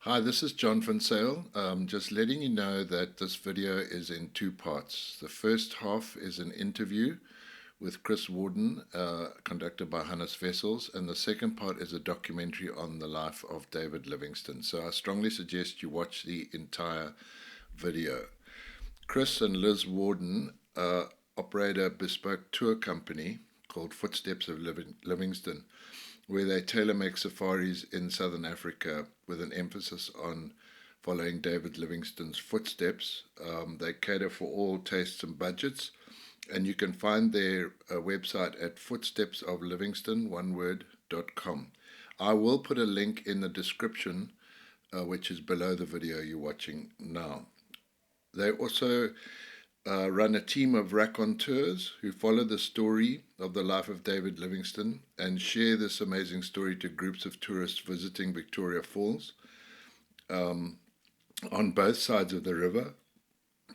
Hi, this is John Van Sale. Just letting you know that this video is in two parts. The first half is an interview with Chris Worden, conducted by Hannes Vessels, and the second part is a documentary on the life of David Livingstone. So I strongly suggest you watch the entire video. Chris and Liz Worden operate a bespoke tour company called Footsteps of Livingstone, where they tailor-make safaris in southern Africa with an emphasis on following David Livingstone's footsteps. They cater for all tastes and budgets, and you can find their website at footstepsoflivingstone.com. I will put a link in the description, which is below the video you're watching now. They also run a team of raconteurs who follow the story of the life of David Livingstone and share this amazing story to groups of tourists visiting Victoria Falls on both sides of the river.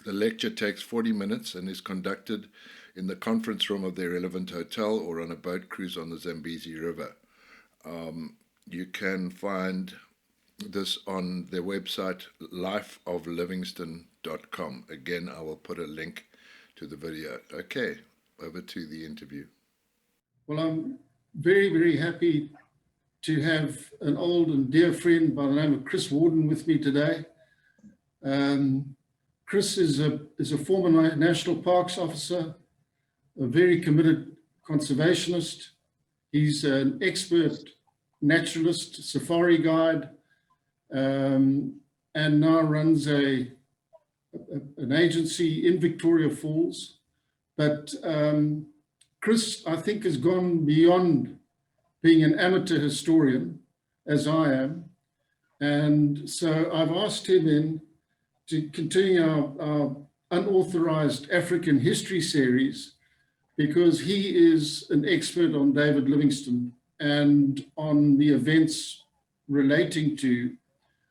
The lecture takes 40 minutes and is conducted in the conference room of their relevant hotel or on a boat cruise on the Zambezi River. You can find this on their website, lifeoflivingstone.com. Again, I will put a link to the video. Okay, over to the interview. Well, I'm very, very happy to have an old and dear friend by the name of Chris Worden with me today. Chris is a former National Parks officer, a very committed conservationist. He's an expert naturalist, safari guide, and now runs an agency in Victoria Falls. But Chris, I think, has gone beyond being an amateur historian, as I am. And so I've asked him in to continue our Unauthorised African History series, because he is an expert on David Livingstone and on the events relating to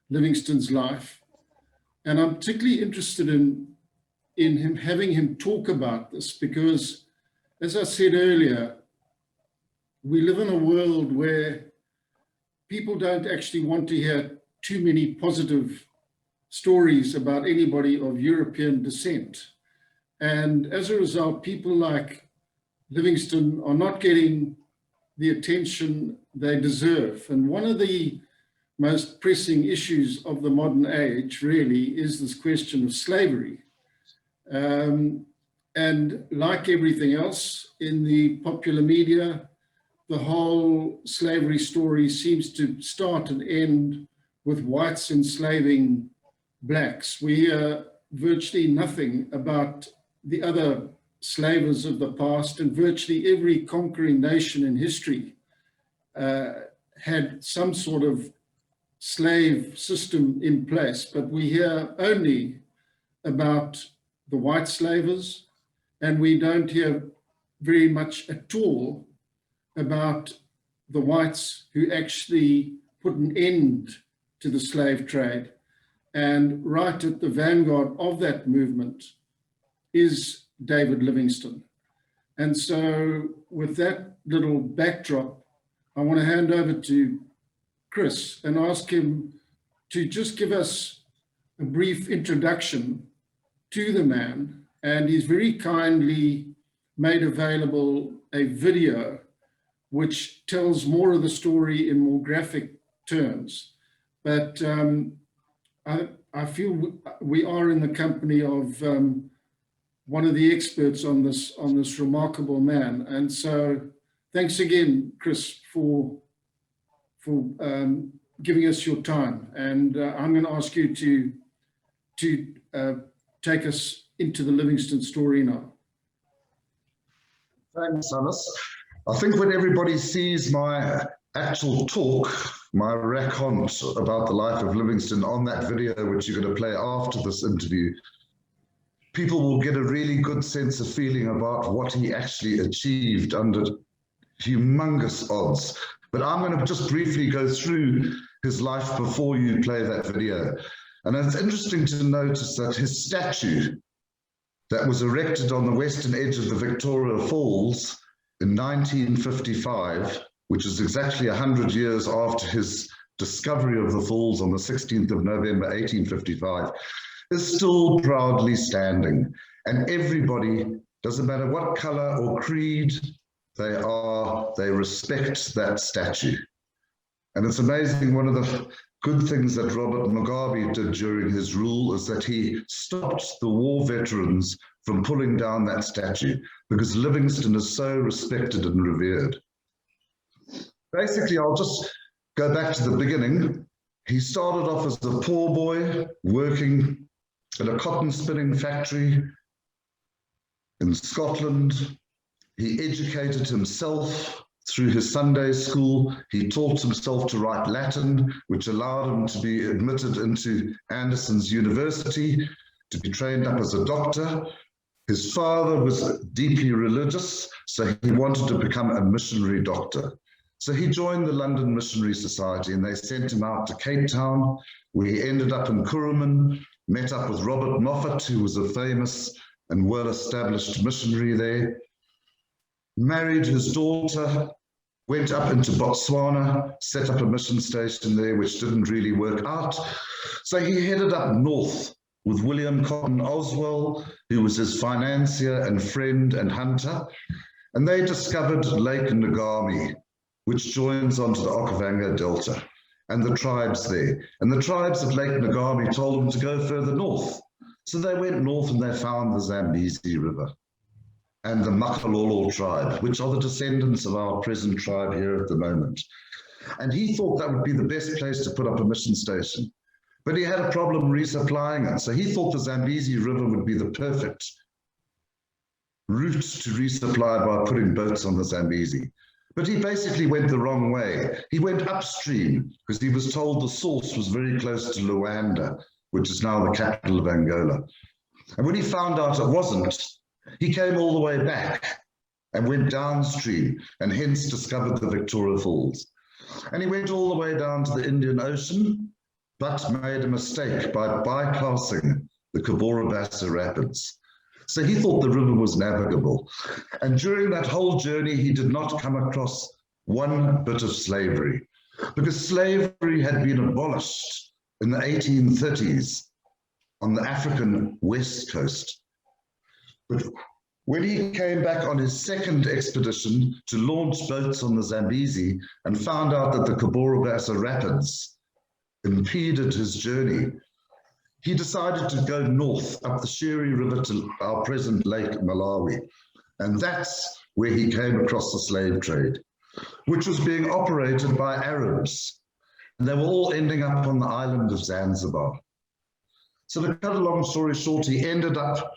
Livingstone's life. And I'm particularly interested in having him talk about this because, as I said earlier, we live in a world where people don't actually want to hear too many positive stories about anybody of European descent. And as a result, people like Livingstone are not getting the attention they deserve. And one of the most pressing issues of the modern age really is this question of slavery. And like everything else in the popular media, the whole slavery story seems to start and end with whites enslaving blacks. We hear virtually nothing about the other slavers of the past, and virtually every conquering nation in history had some sort of slave system in place, but we hear only about the white slavers, and we don't hear very much at all about the whites who actually put an end to the slave trade. And right at the vanguard of that movement is David Livingstone. And so with that little backdrop, I want to hand over to Chris and ask him to just give us a brief introduction to the man. And he's very kindly made available a video which tells more of the story in more graphic terms. But I feel we are in the company of one of the experts on this remarkable man. And so thanks again, Chris, for giving us your time. And I'm going to ask you to take us into the Livingstone story now. Thanks, Hannes. I think when everybody sees my actual talk, my recount about the life of Livingstone on that video, which you're going to play after this interview, people will get a really good sense of feeling about what he actually achieved under humongous odds. But I'm going to just briefly go through his life before you play that video. And it's interesting to notice that his statue that was erected on the western edge of the Victoria Falls in 1955, which is exactly 100 years after his discovery of the falls on the 16th of November, 1855, is still proudly standing. And everybody, doesn't matter what color or creed they are, they respect that statue. And it's amazing, one of the good things that Robert Mugabe did during his rule is that he stopped the war veterans from pulling down that statue, because Livingstone is so respected and revered. Basically, I'll just go back to the beginning. He started off as a poor boy working in a cotton spinning factory in Scotland. He educated himself through his Sunday school. He taught himself to write Latin, which allowed him to be admitted into Anderson's University, to be trained up as a doctor. His father was deeply religious, so he wanted to become a missionary doctor. So he joined the London Missionary Society, and they sent him out to Cape Town, where he ended up in Kuruman, met up with Robert Moffat, who was a famous and well-established missionary there, married his daughter, went up into Botswana, set up a mission station there, which didn't really work out. So he headed up north with William Cotton Oswell, who was his financier and friend and hunter, and they discovered Lake Ngami, which joins onto the Okavango Delta, and the tribes there. And the tribes of Lake Ngami told them to go further north. So they went north and they found the Zambezi River and the Makalolo tribe, which are the descendants of our present tribe here at the moment. And he thought that would be the best place to put up a mission station. But he had a problem resupplying it. So he thought the Zambezi River would be the perfect route to resupply by putting boats on the Zambezi. But he basically went the wrong way. He went upstream because he was told the source was very close to Luanda, which is now the capital of Angola. And when he found out it wasn't, he came all the way back and went downstream, and hence discovered the Victoria Falls. And he went all the way down to the Indian Ocean, but made a mistake by bypassing the Cabora Bassa Rapids. So he thought the river was navigable. And during that whole journey, he did not come across one bit of slavery, because slavery had been abolished in the 1830s on the African west coast. But when he came back on his second expedition to launch boats on the Zambezi and found out that the Cabora Bassa Rapids impeded his journey, he decided to go north up the Sheri River to our present Lake Malawi. And that's where he came across the slave trade, which was being operated by Arabs. And they were all ending up on the island of Zanzibar. So to cut a long story short, he ended up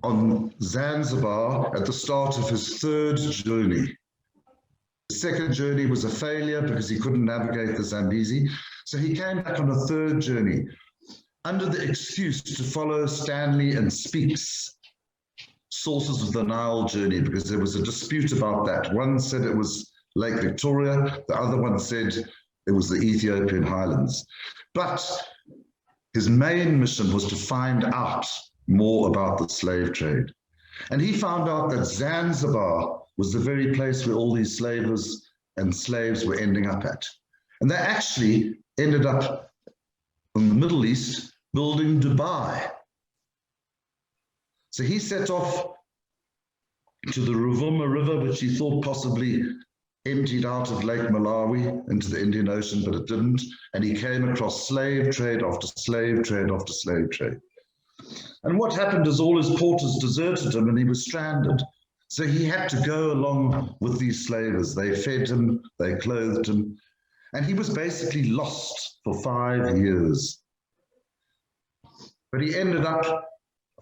on Zanzibar at the start of his third journey. The second journey was a failure because he couldn't navigate the Zambezi. So he came back on a third journey under the excuse to follow Stanley and Speke's sources of the Nile journey, because there was a dispute about that. One said it was Lake Victoria, the other one said it was the Ethiopian highlands. But his main mission was to find out more about the slave trade. And he found out that Zanzibar was the very place where all these slavers and slaves were ending up at. And they actually ended up in the Middle East building Dubai. So he set off to the Ruvuma River, which he thought possibly emptied out of Lake Malawi into the Indian Ocean, but it didn't. And he came across slave trade after slave trade after slave trade. And what happened is all his porters deserted him and he was stranded. So he had to go along with these slavers. They fed him, they clothed him, and he was basically lost for 5 years. But he ended up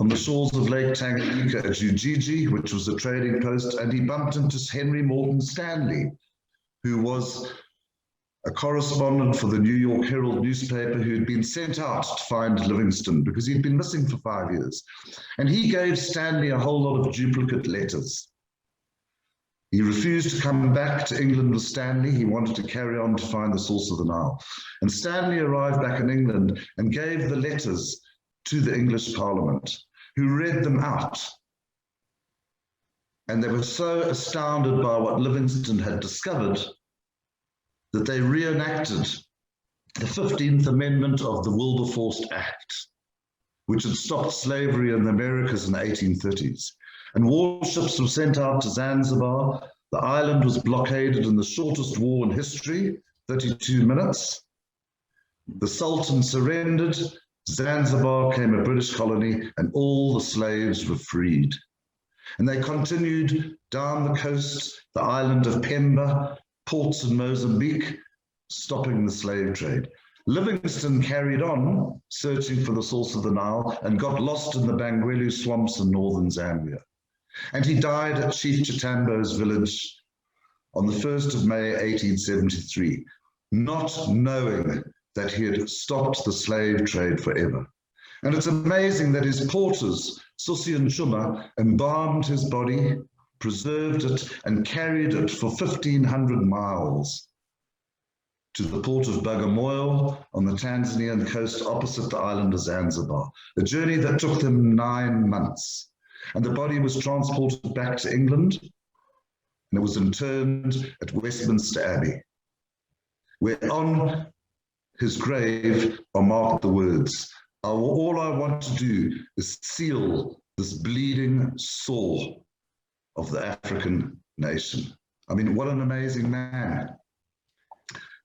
on the shores of Lake Tanganyika at Ujiji, which was a trading post, and he bumped into Henry Morton Stanley, who was a correspondent for the New York Herald newspaper who had been sent out to find Livingstone because he'd been missing for 5 years. And he gave Stanley a whole lot of duplicate letters. He refused to come back to England with Stanley. He wanted to carry on to find the source of the Nile. And Stanley arrived back in England and gave the letters to the English Parliament, who read them out. And they were so astounded by what Livingstone had discovered that they reenacted the 15th Amendment of the Wilberforce Act, which had stopped slavery in the Americas in the 1830s. And warships were sent out to Zanzibar. The island was blockaded in the shortest war in history, 32 minutes. The Sultan surrendered, Zanzibar became a British colony, and all the slaves were freed. And they continued down the coast, the island of Pemba, ports in Mozambique, stopping the slave trade. Livingstone carried on searching for the source of the Nile and got lost in the Bangwuelu Swamps in northern Zambia. And he died at Chief Chitambo's village on the 1st of May, 1873, not knowing that he had stopped the slave trade forever. And it's amazing that his porters, Susi and Chuma, embalmed his body, preserved it, and carried it for 1,500 miles to the port of Bagamoyo on the Tanzanian coast opposite the island of Zanzibar, a journey that took them 9 months. And the body was transported back to England, and it was interred at Westminster Abbey, where on his grave are marked the words, "All I want to do is seal this bleeding sore of the African nation." I mean, what an amazing man.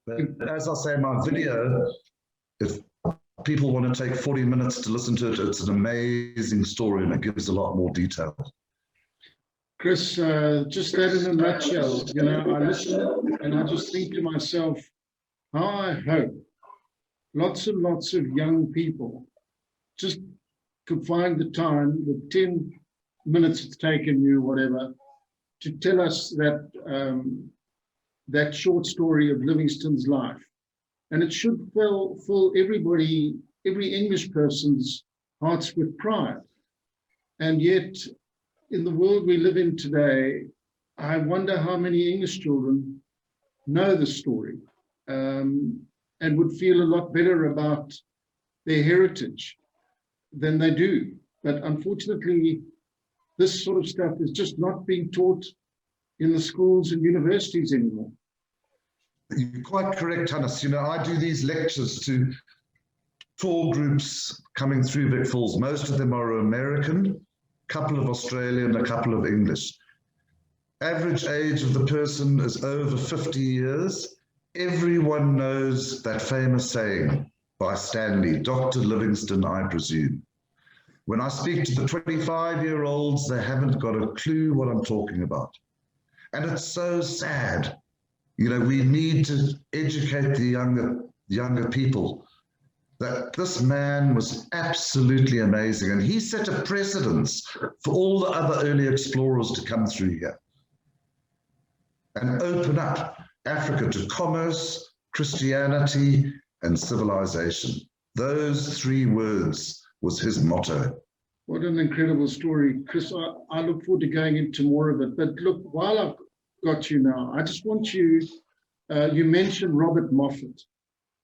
But as I say in my video, if people want to take 40 minutes to listen to it, it's an amazing story and it gives a lot more detail. Chris, just that in a nutshell, you know, I listen and I just think to myself, how I hope lots and lots of young people just could find the time, the 10 minutes it's taken you, whatever, to tell us that that short story of Livingstone's life. And it should fill everybody, every English person's hearts with pride. And yet, in the world we live in today, I wonder how many English children know the story and would feel a lot better about their heritage than they do. But unfortunately, this sort of stuff is just not being taught in the schools and universities anymore. You're quite correct, Hannes. You know, I do these lectures to tour groups coming through Vic Falls. Most of them are American, a couple of Australian, a couple of English. Average age of the person is over 50 years. Everyone knows that famous saying by Stanley, Dr. Livingstone, I presume. When I speak to the 25-year-olds, they haven't got a clue what I'm talking about. And it's so sad. You know, we need to educate the younger people that this man was absolutely amazing. And he set a precedence for all the other early explorers to come through here and open up Africa to commerce, Christianity, and civilization. Those 3 words was his motto. What an incredible story. Chris, I look forward to going into more of it. But look, while I've got you now, I just want you, you mentioned Robert Moffat,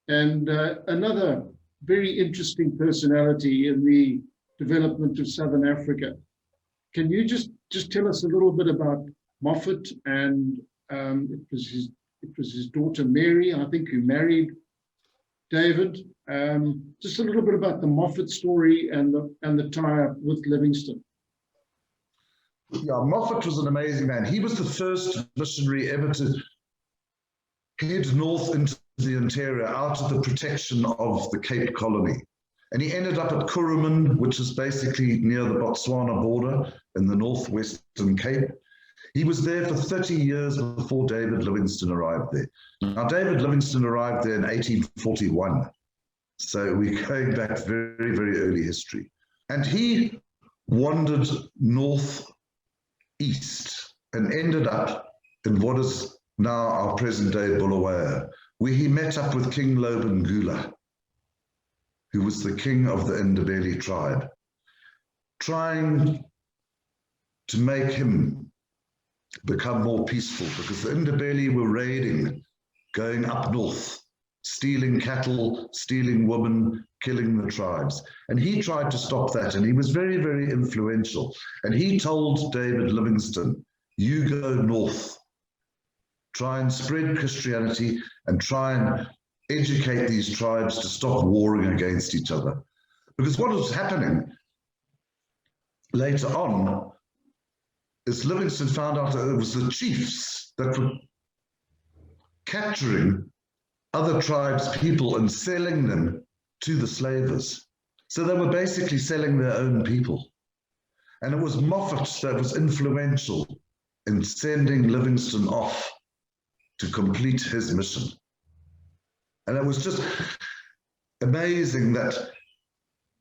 and another very interesting personality in the development of Southern Africa. Can you just tell us a little bit about Moffat? And it was his daughter Mary, I think, who married David. Just a little bit about the Moffat story and the tie-up with Livingstone. Yeah, Moffat was an amazing man. He was the first missionary ever to head north into the interior, out of the protection of the Cape Colony. And he ended up at Kuruman, which is basically near the Botswana border in the northwestern Cape. He was there for 30 years before David Livingstone arrived there. Now, David Livingstone arrived there in 1841. So we're going back very, very early history. And he wandered northeast and ended up in what is now our present-day Bulawayo, where he met up with King Lobengula, who was the king of the Ndebele tribe, trying to make him become more peaceful, because the Ndebele were raiding, going up north, stealing cattle, stealing women, killing the tribes. And he tried to stop that, and he was very, very influential. And he told David Livingstone, you go north, try and spread Christianity, and try and educate these tribes to stop warring against each other. Because what was happening later on is Livingstone found out that it was the chiefs that were capturing other tribes' people and selling them to the slavers. So they were basically selling their own people. And it was Moffat that was influential in sending Livingstone off to complete his mission. And it was just amazing that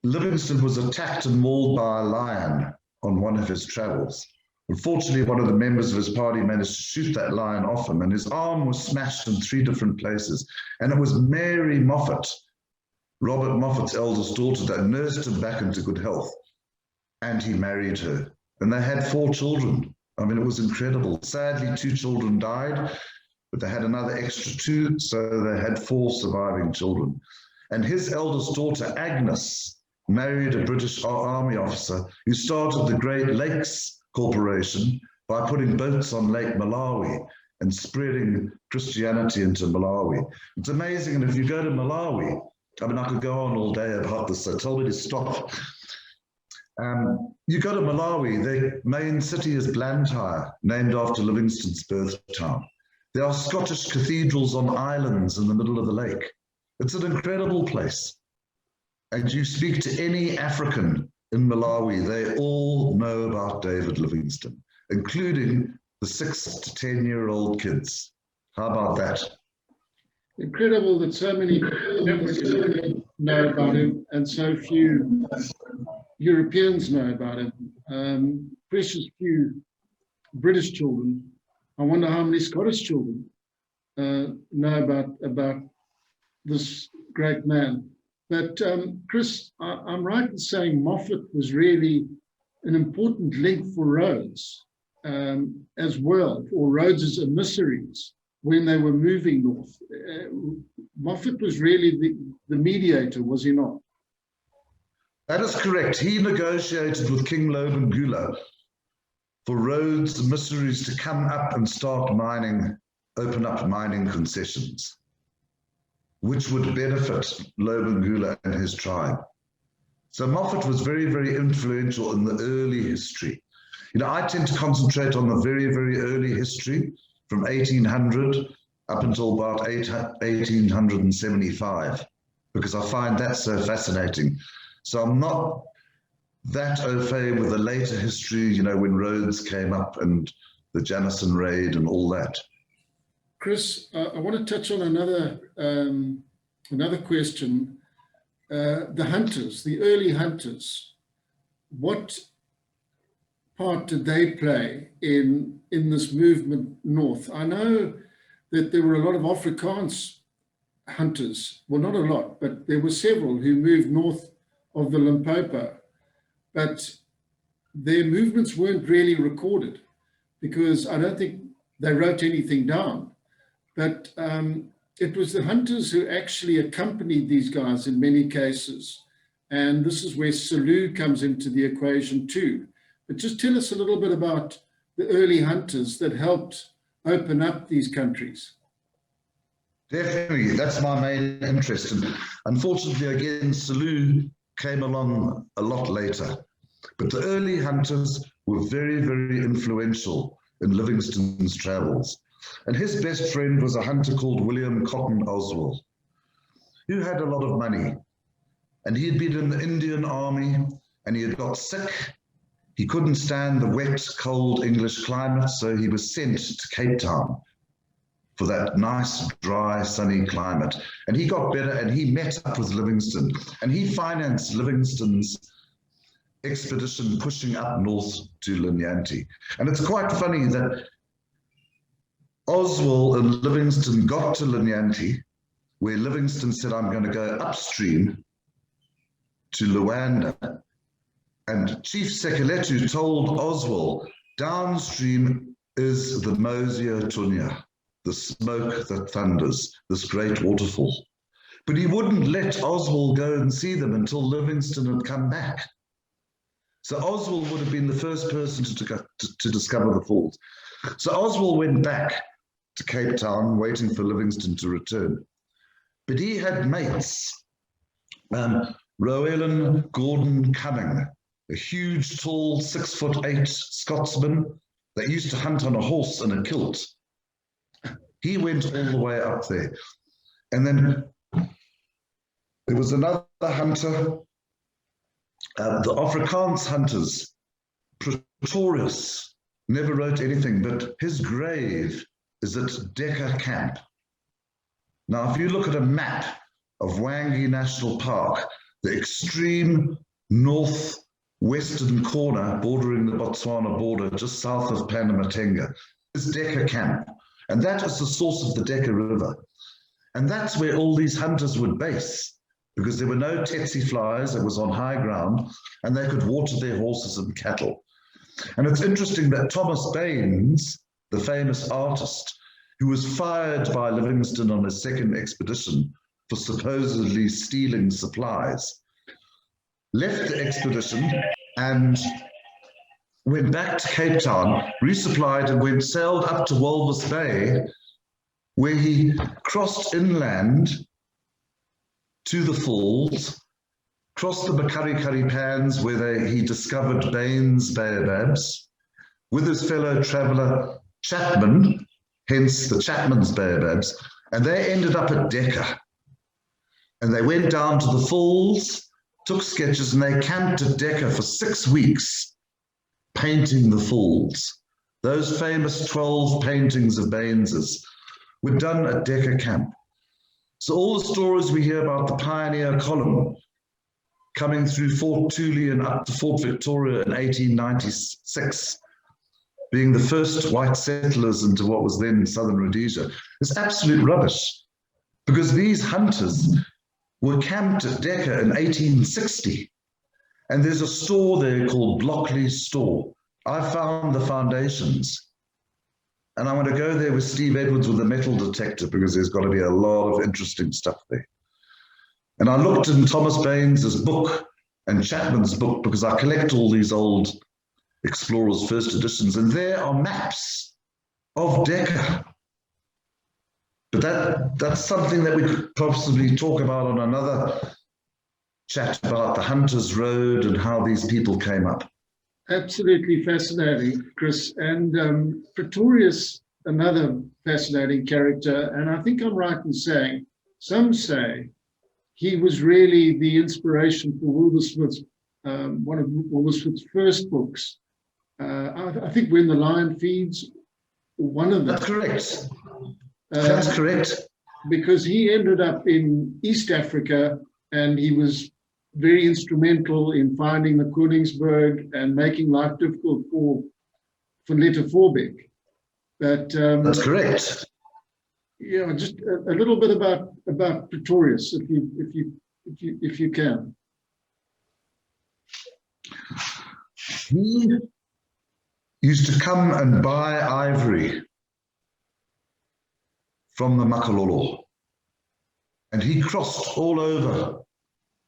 Livingstone was attacked and mauled by a lion on one of his travels. Unfortunately, one of the members of his party managed to shoot that lion off him, and his arm was smashed in 3 different places. And it was Mary Moffat, Robert Moffat's eldest daughter, that nursed him back into good health. And he married her. And they had 4 children. I mean, it was incredible. Sadly, 2 children died, but they had another extra 2, so they had 4 surviving children. And his eldest daughter, Agnes, married a British Army officer who started the Great Lakes Corporation by putting boats on Lake Malawi and spreading Christianity into Malawi. It's amazing, and if you go to Malawi, I mean, I could go on all day about this, so tell me to stop. You go to Malawi, their main city is Blantyre, named after Livingstone's birth town. There are Scottish cathedrals on islands in the middle of the lake. It's an incredible place. And you speak to any African in Malawi, they all know about David Livingstone, including the 6 to 10-year-old kids. How about that? Incredible that so many Africans know about him and so few Europeans know about him. Precious few British children. I wonder how many Scottish children know about this great man. But Chris, I'm right in saying Moffat was really an important link for Rhodes as well, or Rhodes's emissaries when they were moving north. Moffat was really the mediator, was he not? That is correct. He negotiated with King Lobengula for Rhodes' emissaries to come up and start mining, open up mining concessions, which would benefit Lobengula and his tribe. So Moffat was very, very influential in the early history. You know, I tend to concentrate on the very, very early history from 1800 up until about 1875, because I find that so fascinating. So I'm not that au fait with the later history, you know, when Rhodes came up and the Jamison raid and all that. Chris, I want to touch on another question. The hunters, the early hunters, what part did they play in this movement north? I know that there were a lot of Afrikaans hunters. Well, not a lot, but there were several who moved north of the Limpopo. But their movements weren't really recorded because I don't think they wrote anything down. But it was the hunters who actually accompanied these guys in many cases. And this is where Selous comes into the equation too. But just tell us a little bit about the early hunters that helped open up these countries. Definitely, that's my main interest. And unfortunately, again, Selous came along a lot later. But the early hunters were very, very influential in Livingstone's travels. And his best friend was a hunter called William Cotton Oswell, who had a lot of money. And he had been in the Indian Army and he had got sick. He couldn't stand the wet, cold English climate, so he was sent to Cape Town for that nice, dry, sunny climate. And he got better and he met up with Livingstone and he financed Livingstone's expedition pushing up north to Linyanti. And it's quite funny that Oswell and Livingstone got to Linyanti, where Livingstone said, I'm going to go upstream to Luanda. And Chief Sekeletu told Oswell, downstream is the Mosier Tunya, the smoke that thunders, this great waterfall. But he wouldn't let Oswell go and see them until Livingstone had come back. So Oswell would have been the first person to discover the falls. So Oswell went back to Cape Town, waiting for Livingstone to return. But he had mates, Rowan Gordon Cunning, a huge, tall, 6'8" Scotsman that used to hunt on a horse in a kilt. He went all the way up there. And then there was another hunter, the Afrikaans hunters, Pretorius, never wrote anything, but his grave is at Decker Camp. Now, if you look at a map of Wangi National Park, the extreme northwestern corner bordering the Botswana border, just south of Panamatenga, is Decker Camp. And that is the source of the Decker River. And that's where all these hunters would base, because there were no tsetse flies, it was on high ground, and they could water their horses and cattle. And it's interesting that Thomas Baines, the famous artist, who was fired by Livingstone on his second expedition for supposedly stealing supplies, left the expedition and went back to Cape Town, resupplied, and sailed up to Walvis Bay, where he crossed inland to the falls, crossed the Makari Pans, where he discovered Baines baobabs, with his fellow traveller Chapman, hence the Chapman's baobabs, and they ended up at Decker. And they went down to the falls, took sketches, and they camped at Decker for 6 weeks, painting the falls. Those famous 12 paintings of Baines's were done at Decker Camp. So all the stories we hear about the pioneer column coming through Fort Tule and up to Fort Victoria in 1896, being the first white settlers into what was then Southern Rhodesia, is absolute rubbish, because these hunters were camped at Decker in 1860. And there's a store there called Blockley's Store. I found the foundations. And I'm going to go there with Steve Edwards with a metal detector, because there's got to be a lot of interesting stuff there. And I looked in Thomas Baines's book and Chapman's book, because I collect all these old Explorers first editions, and there are maps of Decker. But that's something that we could possibly talk about on another chat, about the Hunters Road and how these people came up. Absolutely fascinating, Chris. And Pretorius, another fascinating character. And I think I'm right in saying, some say he was really the inspiration for Wilbersmith's, one of Wilbersmith's first books. I think When the Lion Feeds, one of them. That's correct. That's correct. Because he ended up in East Africa, and he was very instrumental in finding the Koningsberg and making life difficult for Letta Voorbeek. But that's correct. Yeah, just a little bit about Pretorius, if you can. He used to come and buy ivory from the Makalolo, and he crossed all over,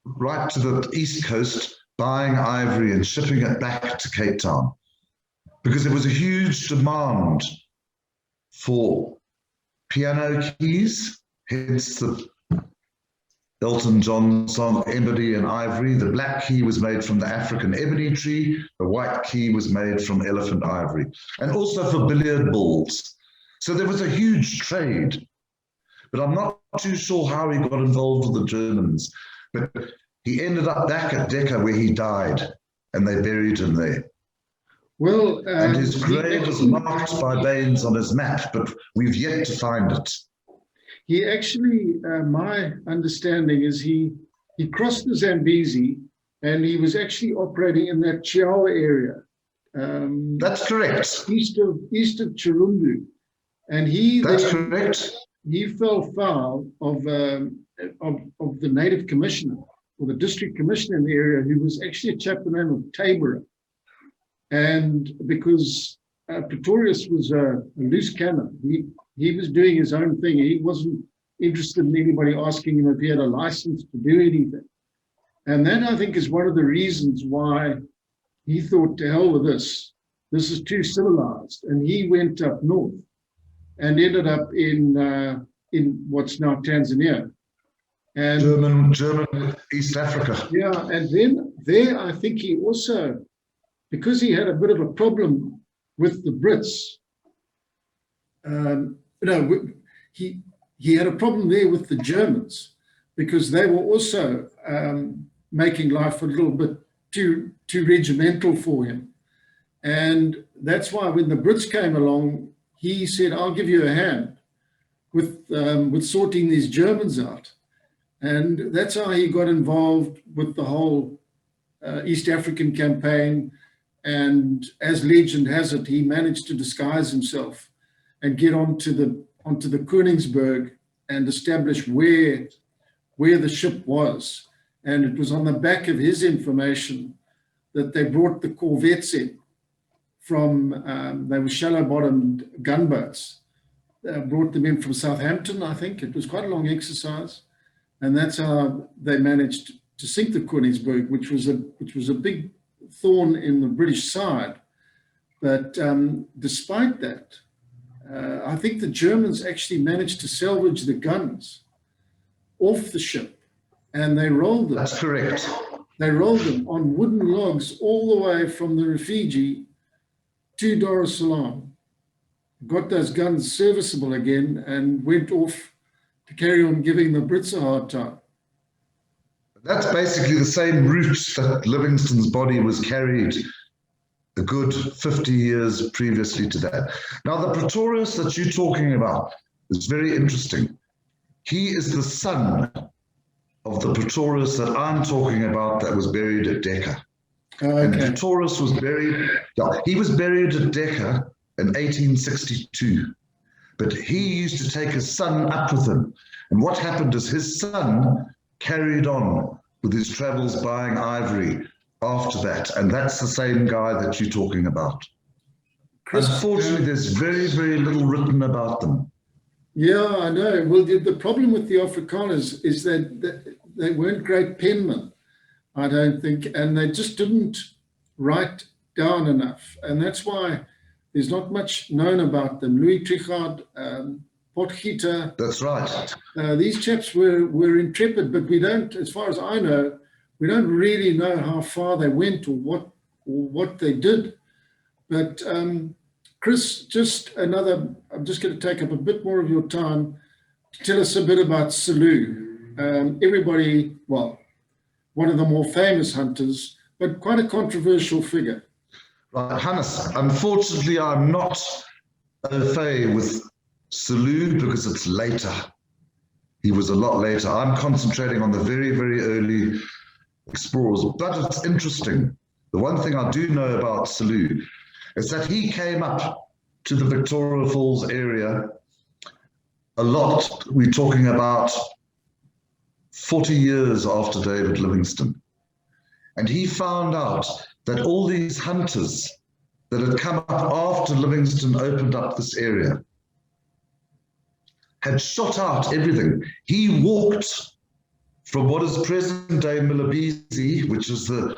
right to the east coast, buying ivory and shipping it back to Cape Town, because there was a huge demand for piano keys, hence the Elton John song Ebony and Ivory. The black key was made from the African ebony tree, the white key was made from elephant ivory, and also for billiard balls. So there was a huge trade, but I'm not too sure how he got involved with the Germans. But he ended up back at Decker, where he died, and they buried him there. Well, and his grave is marked by Baines on his map, but we've yet to find it. He actually, my understanding is he crossed the Zambezi, and he was actually operating in that Chiawa area. That's correct. East of Chirundu. And That's correct. He fell foul of the native commissioner, or the district commissioner in the area, who was actually a chap by the name of Tabor. And because Pretorius was a loose cannon, he was doing his own thing. He wasn't interested in anybody asking him if he had a license to do anything. And that, I think, is one of the reasons why he thought, to hell with this. This is too civilized. And he went up north. and ended up in what's now Tanzania. And German East Africa. yeah, and then there I think he also, because he had a bit of a problem with the Brits, he had a problem there with the Germans, because they were also making life a little bit too regimental for him. And that's why when the Brits came along, he said, I'll give you a hand with sorting these Germans out. And that's how he got involved with the whole East African campaign. And as legend has it, he managed to disguise himself and get onto the Koningsberg and establish where the ship was. And it was on the back of his information that they brought the corvettes in from, they were shallow-bottomed gunboats. Brought them in from Southampton, I think. It was quite a long exercise. And that's how they managed to sink the Koningsberg, which was a big thorn in the British side. But despite that, I think the Germans actually managed to salvage the guns off the ship, and they rolled them. That's correct. They rolled them on wooden logs all the way from the Rufiji to Dar es Salaam, got those guns serviceable again, and went off to carry on giving the Brits a hard time. That's basically the same route that Livingstone's body was carried a good 50 years previously to that. Now, the Pretorius that you're talking about is very interesting. He is the son of the Pretorius that I'm talking about that was buried at Decca. Okay. And Pretorius was buried, he was buried at Decca in 1862. But he used to take his son up with him. And what happened is his son carried on with his travels buying ivory after that. And that's the same guy that you're talking about. Unfortunately, there's very, very little written about them. Yeah, I know. Well, the problem with the Afrikaners is that they weren't great penmen, I don't think, and they just didn't write down enough. And that's why there's not much known about them. Louis Trichardt, Potgieter. That's right. These chaps were intrepid, but we don't, as far as I know, we don't really know how far they went or what they did. But Chris, I'm just going to take up a bit more of your time to tell us a bit about Selous. Everybody, well, one of the more famous hunters, but quite a controversial figure. Right, Hannes, unfortunately, I'm not au fait with Selous because it's later. He was a lot later. I'm concentrating on the very, very early explorers, but it's interesting. The one thing I do know about Selous is that he came up to the Victoria Falls area a lot. We're talking about 40 years after David Livingstone. And he found out that all these hunters that had come up after Livingstone opened up this area had shot out everything. He walked from what is present-day Milabisi, which is the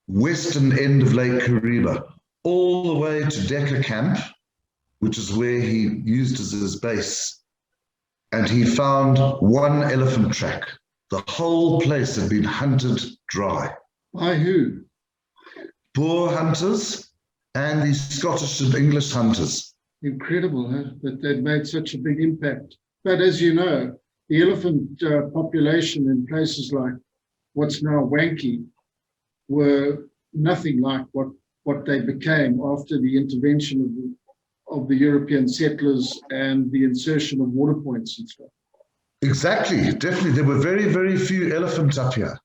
western end of Lake Kariba, all the way to Decca Camp, which is where he used as his base. And he found one elephant track. The whole place had been hunted dry. By who? Boer hunters and the Scottish and English hunters. Incredible, huh? That they'd made such a big impact. But as you know, the elephant population in places like what's now Wankie were nothing like what they became after the intervention of the European settlers and the insertion of water points and stuff. Exactly, definitely. There were very, very few elephants up here.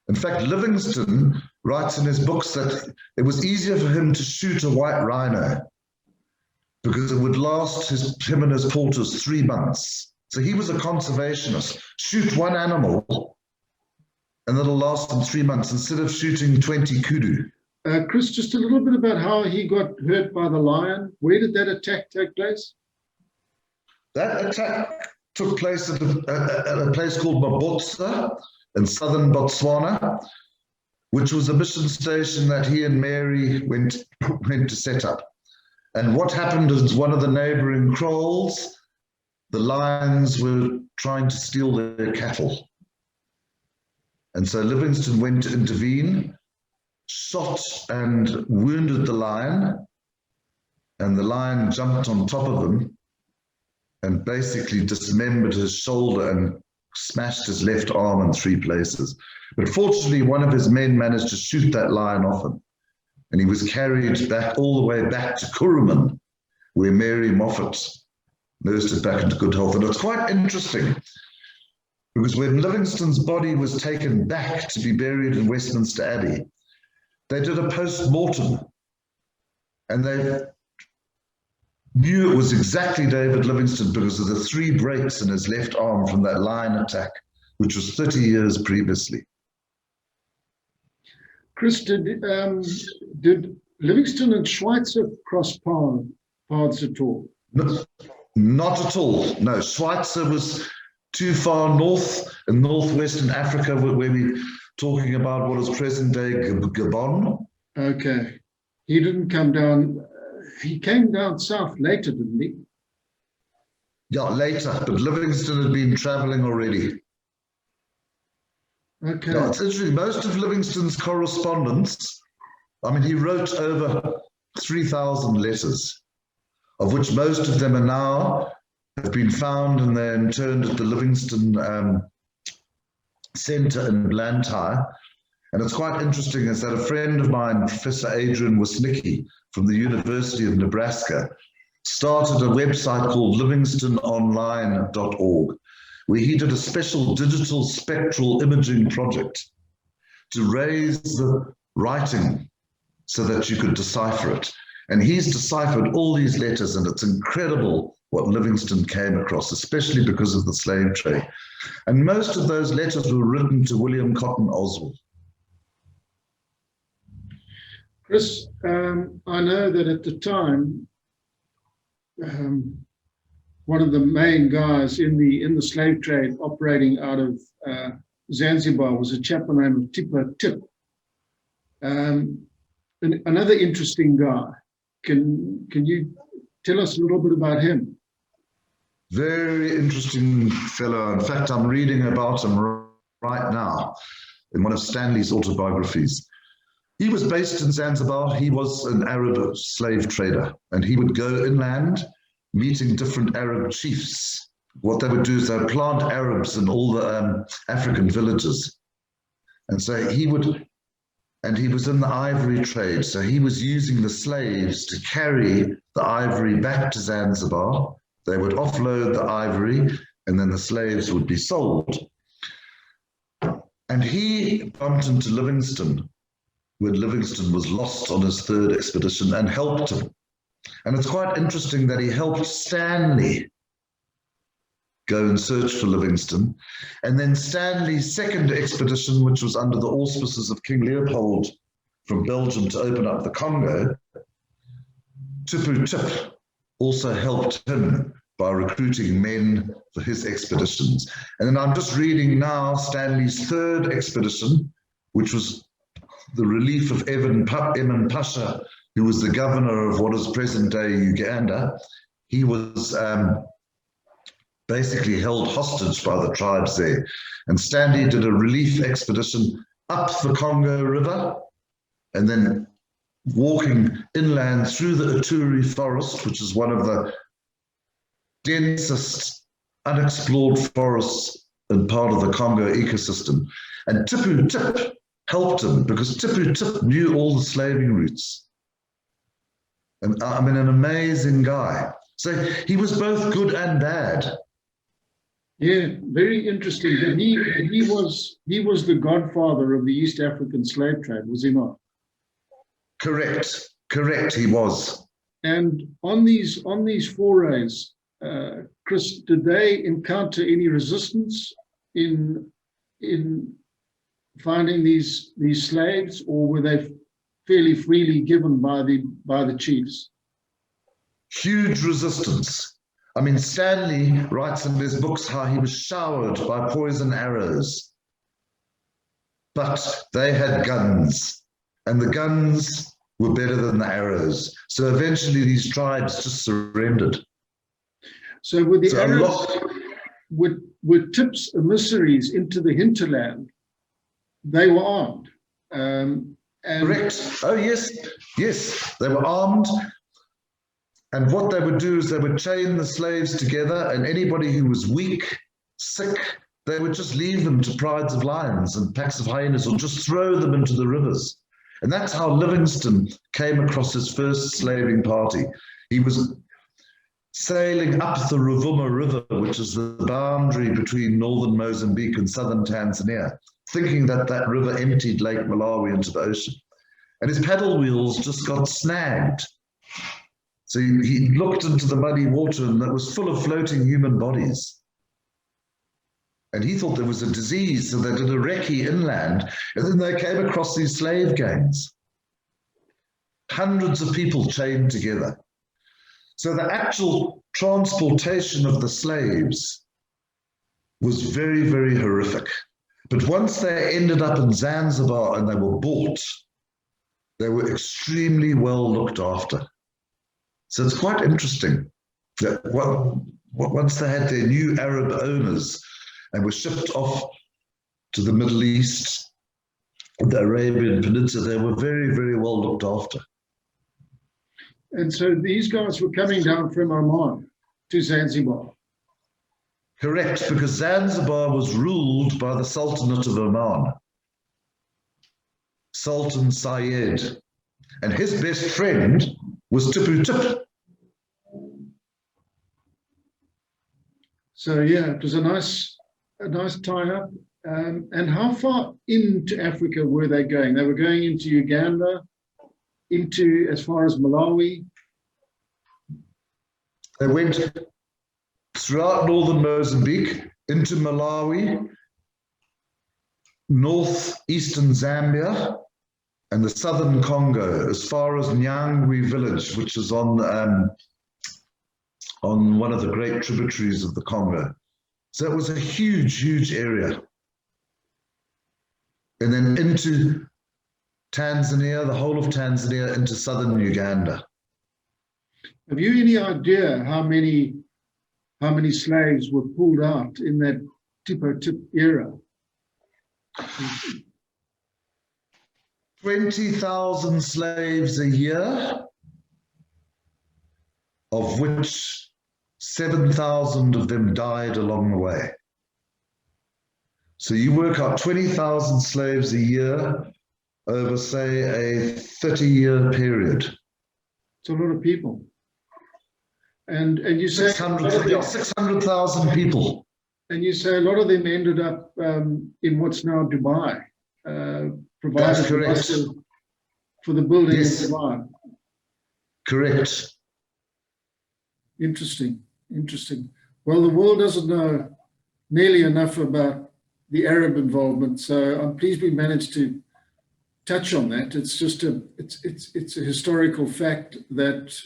In fact, Livingstone writes in his books that it was easier for him to shoot a white rhino because it would last him and his porters 3 months. So he was a conservationist. Shoot one animal and it'll last them 3 months instead of shooting 20 kudu. Chris, just a little bit about how he got hurt by the lion. Where did that attack take place? That attack took place at a place called Mabotsa in southern Botswana, which was a mission station that he and Mary went to set up. And what happened is one of the neighboring kraals, the lions were trying to steal their cattle. And so Livingstone went to intervene, shot and wounded the lion, and the lion jumped on top of him and basically dismembered his shoulder and smashed his left arm in 3 places. But fortunately, one of his men managed to shoot that lion off him, and he was carried back all the way back to Kuruman, where Mary Moffat nursed it back into good health. And it's quite interesting, because when Livingstone's body was taken back to be buried in Westminster Abbey, they did a post-mortem, and they knew it was exactly David Livingstone because of the 3 breaks in his left arm from that lion attack, which was 30 years previously. Chris, did Livingstone and Schweitzer cross paths at all? No, not at all. No, Schweitzer was too far north in northwestern Africa, where we're talking about what is present-day Gabon. Okay. He didn't come down. He came down south later, didn't he? Yeah, later, but Livingstone had been traveling already. Okay. Yeah, it's interesting. Most of Livingstone's correspondence, I mean, he wrote over 3,000 letters, of which most of them are now have been found and they're interned at the Livingstone Centre in Blantyre. And it's quite interesting is that a friend of mine, Professor Adrian Wisnicki from the University of Nebraska, started a website called livingstononline.org, where he did a special digital spectral imaging project to raise the writing so that you could decipher it. And he's deciphered all these letters, and it's incredible what Livingstone came across, especially because of the slave trade. And most of those letters were written to William Cotton Oswald. Chris, I know that at the time, one of the main guys in the slave trade operating out of Zanzibar was a chap by the name of Tipper Tip. Another interesting guy. Can you tell us a little bit about him? Very interesting fellow. In fact, I'm reading about him right now in one of Stanley's autobiographies. He was based in Zanzibar. He was an Arab slave trader, and he would go inland meeting different Arab chiefs. What they would do is they would plant Arabs in all the African villages. And so he was in the ivory trade. So he was using the slaves to carry the ivory back to Zanzibar. They would offload the ivory, and then the slaves would be sold. And he bumped into Livingstone when Livingstone was lost on his 3rd expedition and helped him. And it's quite interesting that he helped Stanley go and search for Livingstone. And then Stanley's 2nd expedition, which was under the auspices of King Leopold from Belgium to open up the Congo, Tipu Tip also helped him by recruiting men for his expeditions. And then I'm just reading now Stanley's 3rd expedition, which was the relief of Emin Pasha, who was the governor of what is present-day Uganda. He was basically held hostage by the tribes there. And Stanley did a relief expedition up the Congo River, and then walking inland through the Ituri forest, which is one of the densest unexplored forests and part of the Congo ecosystem. And Tipu Tip helped him because Tipu Tip knew all the slaving routes. And I mean, an amazing guy. So he was both good and bad. Yeah, very interesting. But he was the godfather of the East African slave trade, was he not? Correct, he was. And on these forays, Chris, did they encounter any resistance in finding these slaves, or were they fairly freely given by the chiefs? Huge resistance. I mean, Stanley writes in his books how he was showered by poison arrows, but they had guns, and the guns were better than the arrows. So eventually these tribes just surrendered. So with the arrows, with tips emissaries into the hinterland, they were armed. Correct. Oh, yes. Yes, they were armed. And what they would do is they would chain the slaves together, and anybody who was weak, sick, they would just leave them to prides of lions and packs of hyenas, or just throw them into the rivers. And that's how Livingstone came across his first slaving party. He was sailing up the Ruvuma River, which is the boundary between northern Mozambique and southern Tanzania, thinking that that river emptied Lake Malawi into the ocean. And his paddle wheels just got snagged. So he looked into the muddy water, and that was full of floating human bodies. And he thought there was a disease, so they did a recce inland, and then they came across these slave gangs. Hundreds of people chained together. So the actual transportation of the slaves was very, very horrific. But once they ended up in Zanzibar and they were bought, they were extremely well looked after. So it's quite interesting that once they had their new Arab owners and were shipped off to the Middle East, the Arabian Peninsula, they were very, very well looked after. And so these guys were coming down from Oman to Zanzibar. Correct, because Zanzibar was ruled by the Sultanate of Oman, Sultan Syed, and his best friend was Tipu Tip. So yeah, it was a nice tie-up. And how far into Africa were they going? They were going into Uganda, into as far as Malawi. They went throughout northern Mozambique, into Malawi, northeastern Zambia, and the southern Congo, as far as Nyangwe village, which is on one of the great tributaries of the Congo. So it was a huge, huge area. And then into Tanzania, the whole of Tanzania, into southern Uganda. Have you any idea how many slaves were pulled out in that Tipo Tip era? 20,000 slaves a year, of which 7,000 of them died along the way. So you work out 20,000 slaves a year over, say, a 30-year period. It's a lot of people. And you say 600,000 people. And you say a lot of them ended up in what's now Dubai, provided for the building in Dubai. Correct. Interesting. Well, the world doesn't know nearly enough about the Arab involvement, so I'm pleased we managed to touch on that. It's just it's a historical fact that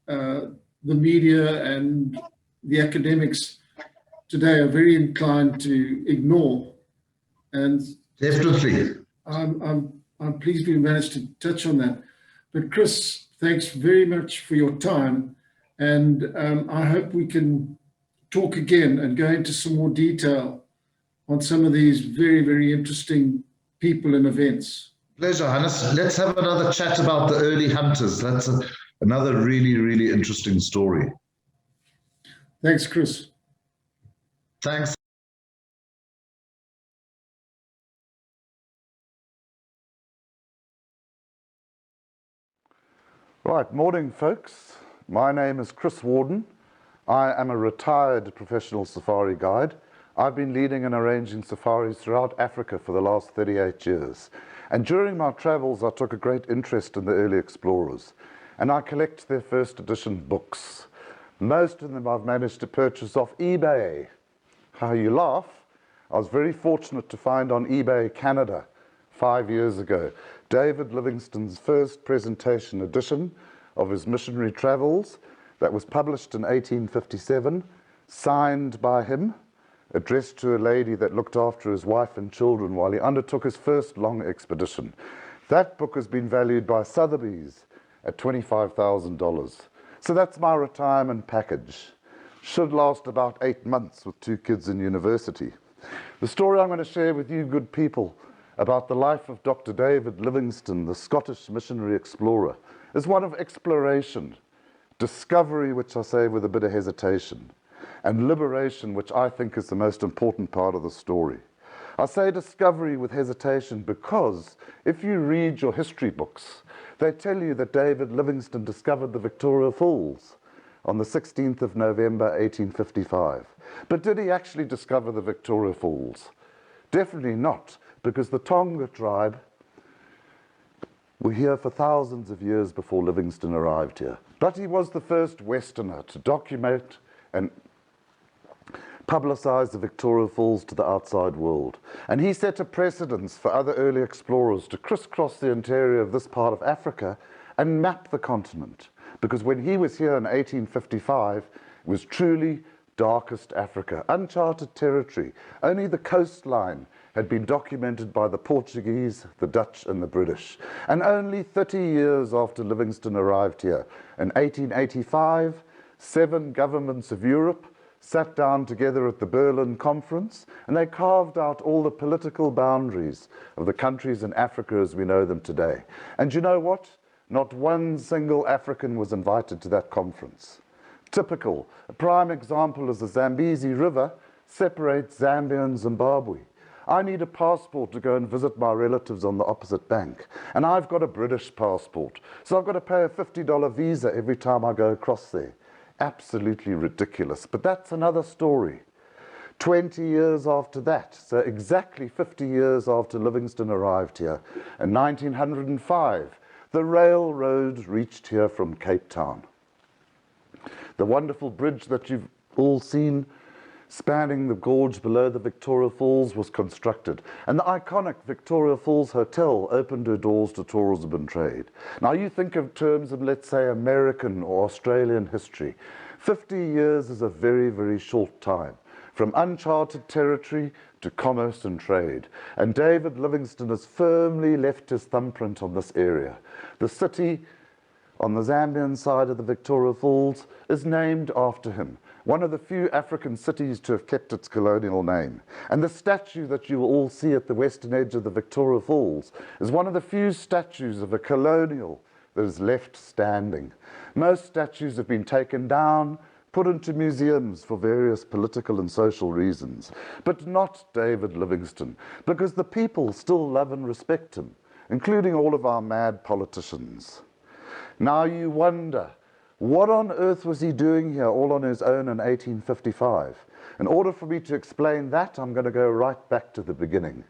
the media and the academics today are very inclined to ignore. And definitely, I'm pleased we managed to touch on that. But Chris, thanks very much for your time, and I hope we can talk again and go into some more detail on some of these very, very interesting people and events. Pleasure, Hannes. Let's have another chat about the early hunters. That's another really, really interesting story. Thanks, Chris. Thanks. Right, morning folks. My name is Chris Worden. I am a retired professional safari guide. I've been leading and arranging safaris throughout Africa for the last 38 years. And during my travels, I took a great interest in the early explorers. And I collect their first edition books. Most of them I've managed to purchase off eBay. How you laugh, I was very fortunate to find on eBay Canada 5 years ago David Livingstone's first presentation edition of his missionary travels that was published in 1857, signed by him, addressed to a lady that looked after his wife and children while he undertook his first long expedition. That book has been valued by Sotheby's at $25,000. So that's my retirement package. Should last about 8 months with 2 kids in university. The story I'm going to share with you, good people, about the life of Dr. David Livingstone, the Scottish missionary explorer, is one of exploration, discovery, which I say with a bit of hesitation, and liberation, which I think is the most important part of the story. I say discovery with hesitation because if you read your history books, they tell you that David Livingstone discovered the Victoria Falls on the 16th of November 1855. But did he actually discover the Victoria Falls? Definitely not, because the Tonga tribe were here for thousands of years before Livingstone arrived here. But he was the first Westerner to document and publicize the Victoria Falls to the outside world. And he set a precedence for other early explorers to crisscross the interior of this part of Africa and map the continent. Because when he was here in 1855, it was truly darkest Africa, uncharted territory. Only the coastline had been documented by the Portuguese, the Dutch, and the British. And only 30 years after Livingstone arrived here, in 1885, 7 governments of Europe sat down together at the Berlin Conference, and they carved out all the political boundaries of the countries in Africa as we know them today. And you know what? Not one single African was invited to that conference. Typical. A prime example is the Zambezi River separates Zambia and Zimbabwe. I need a passport to go and visit my relatives on the opposite bank. And I've got a British passport. So I've got to pay a $50 visa every time I go across there. Absolutely ridiculous. But that's another story. 20 years after that, so exactly 50 years after Livingstone arrived here, in 1905, the railroad reached here from Cape Town. The wonderful bridge that you've all seen spanning the gorge below the Victoria Falls was constructed. And the iconic Victoria Falls Hotel opened her doors to tourism and trade. Now you think of terms of, let's say, American or Australian history. 50 years is a very, very short time. From uncharted territory to commerce and trade. And David Livingstone has firmly left his thumbprint on this area. The city on the Zambian side of the Victoria Falls is named after him. One of the few African cities to have kept its colonial name. And the statue that you will all see at the western edge of the Victoria Falls is one of the few statues of a colonial that is left standing. Most statues have been taken down, put into museums for various political and social reasons, but not David Livingstone, because the people still love and respect him, including all of our mad politicians. Now you wonder, what on earth was he doing here all on his own in 1855? In order for me to explain that, I'm going to go right back to the beginning.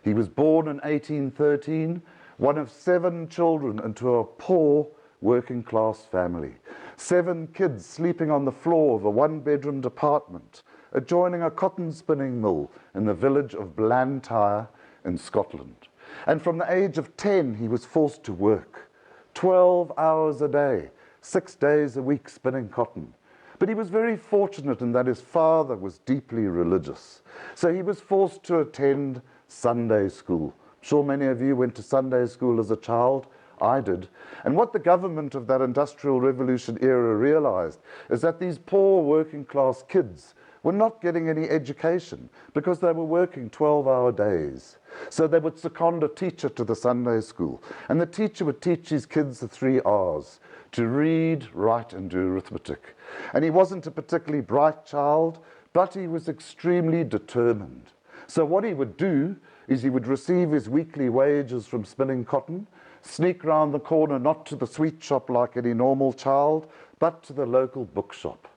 He was born in 1813, one of 7 children into a poor working class family. 7 kids sleeping on the floor of a 1-bedroom apartment adjoining a cotton spinning mill in the village of Blantyre in Scotland. And from the age of 10, he was forced to work. 12 hours a day, 6 days a week spinning cotton. But he was very fortunate in that his father was deeply religious. So he was forced to attend Sunday school. I'm sure many of you went to Sunday school as a child. I did. And what the government of that Industrial Revolution era realized is that these poor working class kids were not getting any education because they were working 12-hour days. So they would second a teacher to the Sunday school, and the teacher would teach his kids the 3 R's: to read, write, and do arithmetic. And he wasn't a particularly bright child, but he was extremely determined. So what he would do is he would receive his weekly wages from spinning cotton, sneak round the corner, not to the sweet shop like any normal child, but to the local bookshop.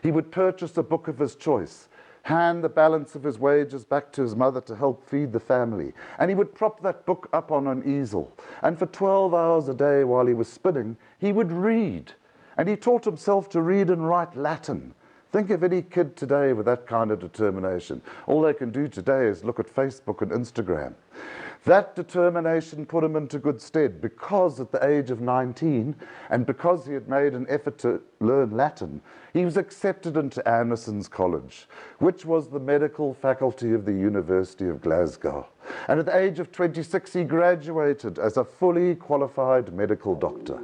He would purchase a book of his choice, hand the balance of his wages back to his mother to help feed the family, and he would prop that book up on an easel. And for 12 hours a day while he was spinning, he would read. And he taught himself to read and write Latin, Think of any kid today with that kind of determination. All they can do today is look at Facebook and Instagram. That determination put him into good stead because at the age of 19, and because he had made an effort to learn Latin, he was accepted into Anderson's College, which was the medical faculty of the University of Glasgow. And at the age of 26, he graduated as a fully qualified medical doctor.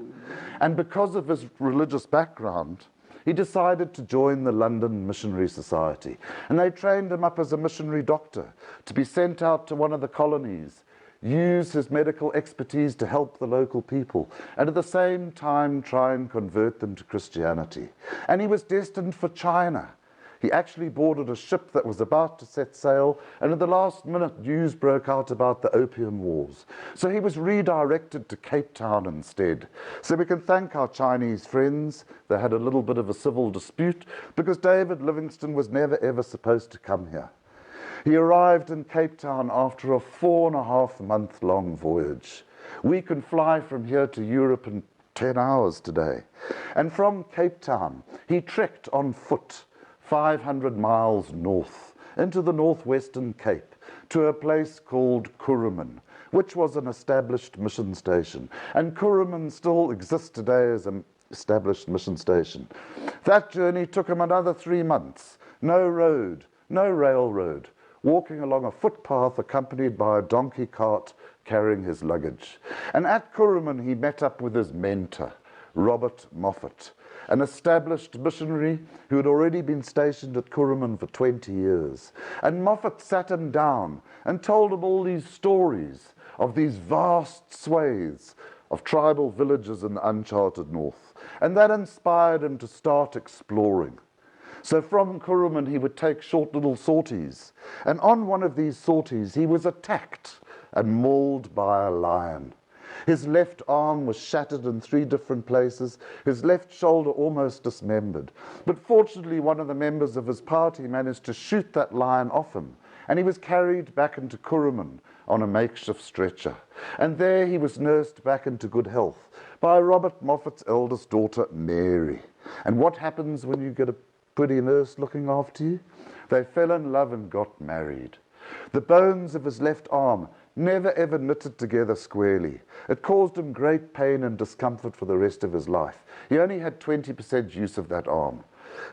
And because of his religious background, he decided to join the London Missionary Society. And they trained him up as a missionary doctor to be sent out to one of the colonies, use his medical expertise to help the local people, and at the same time try and convert them to Christianity. And he was destined for China. He actually boarded a ship that was about to set sail, and at the last minute news broke out about the Opium Wars. So he was redirected to Cape Town instead. So we can thank our Chinese friends. They had a little bit of a civil dispute because David Livingstone was never ever supposed to come here. He arrived in Cape Town after a 4.5-month-long voyage. We can fly from here to Europe in 10 hours today. And from Cape Town, he trekked on foot 500 miles north into the northwestern Cape to a place called Kuruman, which was an established mission station. And Kuruman still exists today as an established mission station. That journey took him another 3 months. No road, no railroad, walking along a footpath accompanied by a donkey cart carrying his luggage. And at Kuruman, he met up with his mentor, Robert Moffat, an established missionary who had already been stationed at Kuruman for 20 years. And Moffat sat him down and told him all these stories of these vast swathes of tribal villages in the uncharted north. And that inspired him to start exploring. So from Kuruman, he would take short little sorties. And on one of these sorties, he was attacked and mauled by a lion. His left arm was shattered in 3 different places, his left shoulder almost dismembered. But fortunately, one of the members of his party managed to shoot that lion off him, and he was carried back into Kuruman on a makeshift stretcher. And there he was nursed back into good health by Robert Moffat's eldest daughter, Mary. And what happens when you get a pretty nurse looking after you? They fell in love and got married. The bones of his left arm never ever knitted together squarely. It caused him great pain and discomfort for the rest of his life. He only had 20% use of that arm.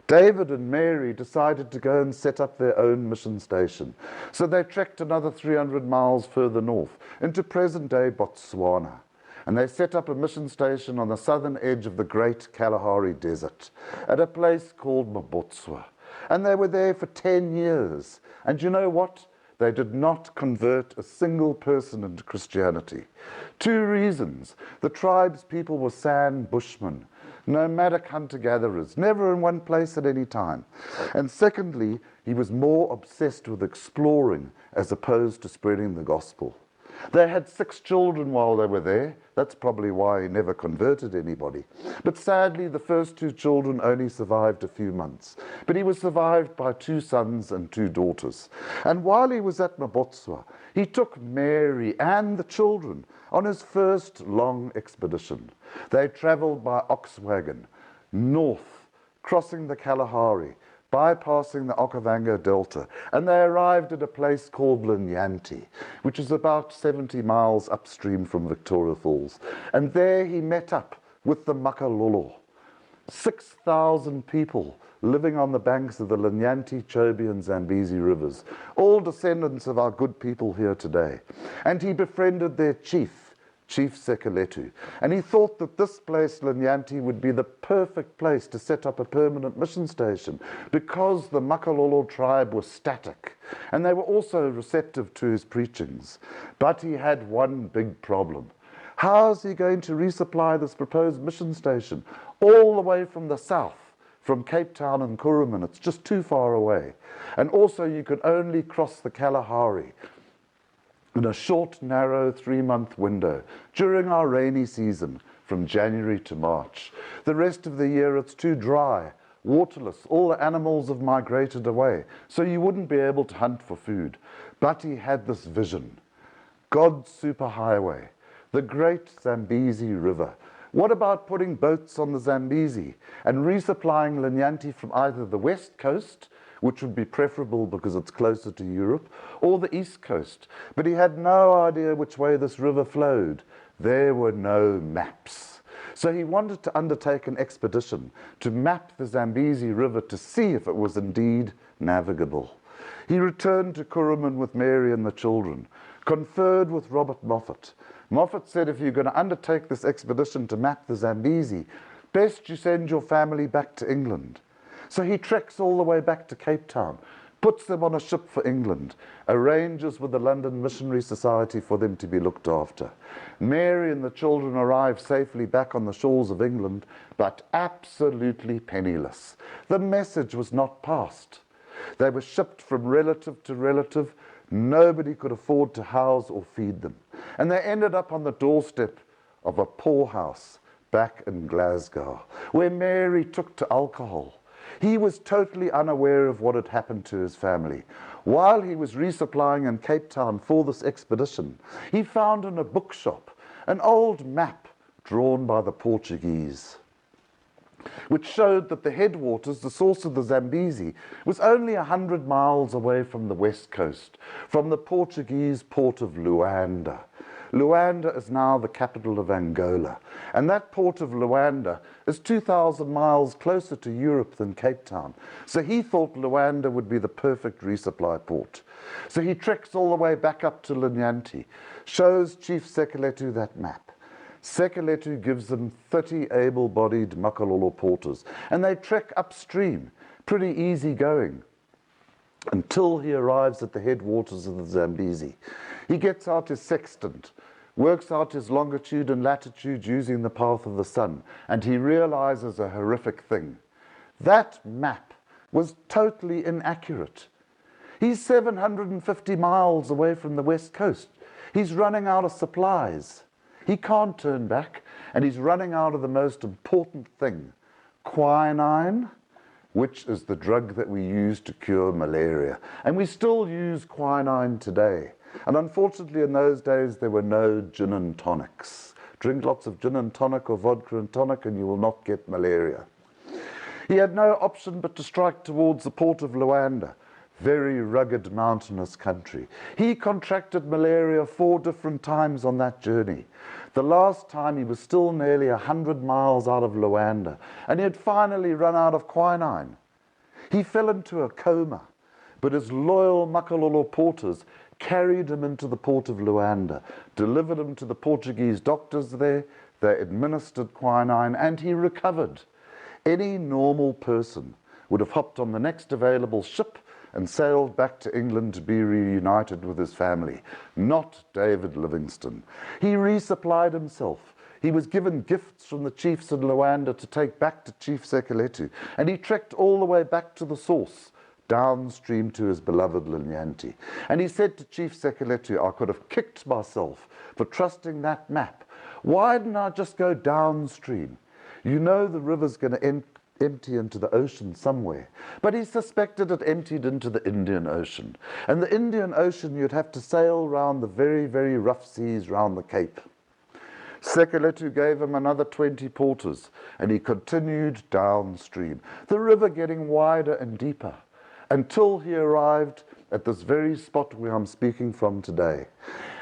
David and Mary decided to go and set up their own mission station. So they trekked another 300 miles further north into present-day Botswana. And they set up a mission station on the southern edge of the Great Kalahari Desert at a place called Mabotswa. And they were there for 10 years. And you know what? They did not convert a single person into Christianity. 2 reasons. The tribe's people were San Bushmen, nomadic hunter-gatherers, never in one place at any time. And secondly, he was more obsessed with exploring as opposed to spreading the gospel. They had 6 children while they were there. That's probably why he never converted anybody. But sadly, the first 2 children only survived a few months. But he was survived by 2 sons and 2 daughters. And while he was at Mabotswa, he took Mary and the children on his first long expedition. They traveled by ox wagon north, crossing the Kalahari, bypassing the Okavango Delta, and they arrived at a place called Linyanti, which is about 70 miles upstream from Victoria Falls. And there he met up with the Makalolo, 6,000 people living on the banks of the Linyanti, Chobe, and Zambezi rivers, all descendants of our good people here today. And he befriended their chief Sekeletu. And he thought that this place, Linyanti, would be the perfect place to set up a permanent mission station because the Makalolo tribe was static and they were also receptive to his preachings. But he had one big problem. How is he going to resupply this proposed mission station all the way from the south, from Cape Town and Kuruman? It's just too far away. And also you could only cross the Kalahari in a short, narrow 3-month window during our rainy season from January to March. The rest of the year it's too dry, waterless, all the animals have migrated away, so you wouldn't be able to hunt for food. But he had this vision. God's superhighway, the great Zambezi River, What about putting boats on the Zambezi and resupplying Linyanti from either the west coast, which would be preferable because it's closer to Europe, or the east coast? But he had no idea which way this river flowed. There were no maps. So he wanted to undertake an expedition to map the Zambezi River to see if it was indeed navigable. He returned to Kuruman with Mary and the children, conferred with Robert Moffat. Moffat said, if you're going to undertake this expedition to map the Zambezi, best you send your family back to England. So he treks all the way back to Cape Town, puts them on a ship for England, arranges with the London Missionary Society for them to be looked after. Mary and the children arrive safely back on the shores of England, but absolutely penniless. The message was not passed. They were shipped from relative to relative. Nobody could afford to house or feed them. And they ended up on the doorstep of a poorhouse back in Glasgow, where Mary took to alcohol. He was totally unaware of what had happened to his family. While he was resupplying in Cape Town for this expedition, he found in a bookshop an old map drawn by the Portuguese, which showed that the headwaters, the source of the Zambezi, was only 100 miles away from the west coast, from the Portuguese port of Luanda. Luanda is now the capital of Angola, and that port of Luanda is 2,000 miles closer to Europe than Cape Town. So he thought Luanda would be the perfect resupply port. So he treks all the way back up to Linyanti, shows Chief Sekeletu that map. Sekeletu gives them 30 able-bodied Makalolo porters, and they trek upstream, pretty easy going, until he arrives at the headwaters of the Zambezi. He gets out his sextant, works out his longitude and latitude using the path of the sun, and he realizes a horrific thing. That map was totally inaccurate. He's 750 miles away from the west coast. He's running out of supplies. He can't turn back, and he's running out of the most important thing, quinine, which is the drug that we use to cure malaria. And we still use quinine today. And unfortunately, in those days, there were no gin and tonics. Drink lots of gin and tonic or vodka and tonic, and you will not get malaria. He had no option but to strike towards the port of Luanda, very rugged mountainous country. He contracted malaria 4 different times on that journey. The last time he was still nearly 100 miles out of Luanda, and he had finally run out of quinine. He fell into a coma, but his loyal Makalolo porters carried him into the port of Luanda, delivered him to the Portuguese doctors there, they administered quinine, and he recovered. Any normal person would have hopped on the next available ship and sailed back to England to be reunited with his family. Not David Livingstone. He resupplied himself. He was given gifts from the chiefs in Luanda to take back to Chief Sekeletu, and he trekked all the way back to the source, downstream to his beloved Linyanti. And he said to Chief Sekeletu, I could have kicked myself for trusting that map. Why didn't I just go downstream? You know the river's going to empty into the ocean somewhere. But he suspected it emptied into the Indian Ocean. And the Indian Ocean, you'd have to sail round the very, very rough seas round the Cape. Sekeletu gave him another 20 porters, and he continued downstream, the river getting wider and deeper, until he arrived at this very spot where I'm speaking from today.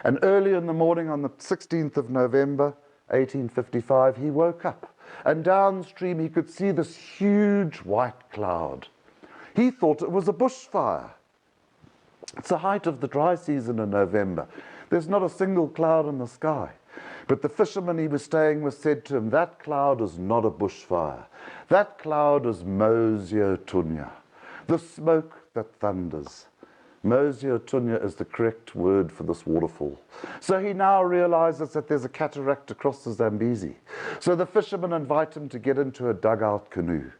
And early in the morning on the 16th of November, 1855, he woke up, and downstream he could see this huge white cloud. He thought it was a bushfire. It's the height of the dry season in November. There's not a single cloud in the sky. But the fisherman he was staying with said to him, that cloud is not a bushfire. That cloud is Mosio Tunya, the smoke that thunders. Mosio Tunya is the correct word for this waterfall. So he now realizes that there's a cataract across the Zambezi. So the fishermen invite him to get into a dugout canoe.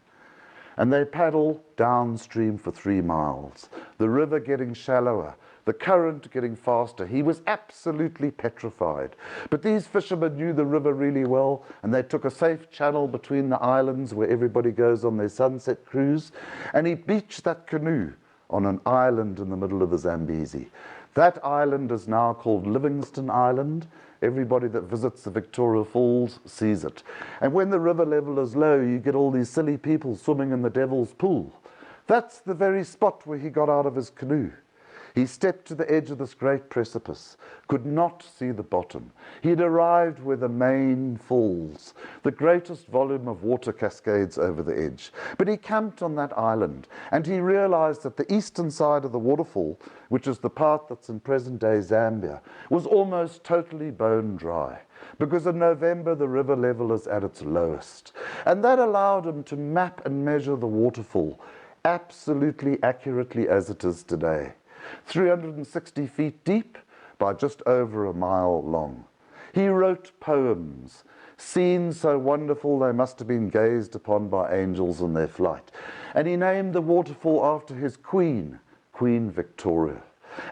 And they paddle downstream for 3 miles, the river getting shallower, the current getting faster. He was absolutely petrified. But these fishermen knew the river really well, and they took a safe channel between the islands where everybody goes on their sunset cruise, and he beached that canoe on an island in the middle of the Zambezi. That island is now called Livingstone Island. Everybody that visits the Victoria Falls sees it. And when the river level is low, you get all these silly people swimming in the Devil's Pool. That's the very spot where he got out of his canoe. He stepped to the edge of this great precipice, could not see the bottom. He had arrived where the main falls, the greatest volume of water cascades over the edge. But he camped on that island, and he realized that the eastern side of the waterfall, which is the part that's in present-day Zambia, was almost totally bone dry, because in November the river level is at its lowest. And that allowed him to map and measure the waterfall absolutely accurately as it is today. 360 feet deep by just over a mile long. He wrote poems, scenes so wonderful they must have been gazed upon by angels in their flight. And he named the waterfall after his queen, Queen Victoria.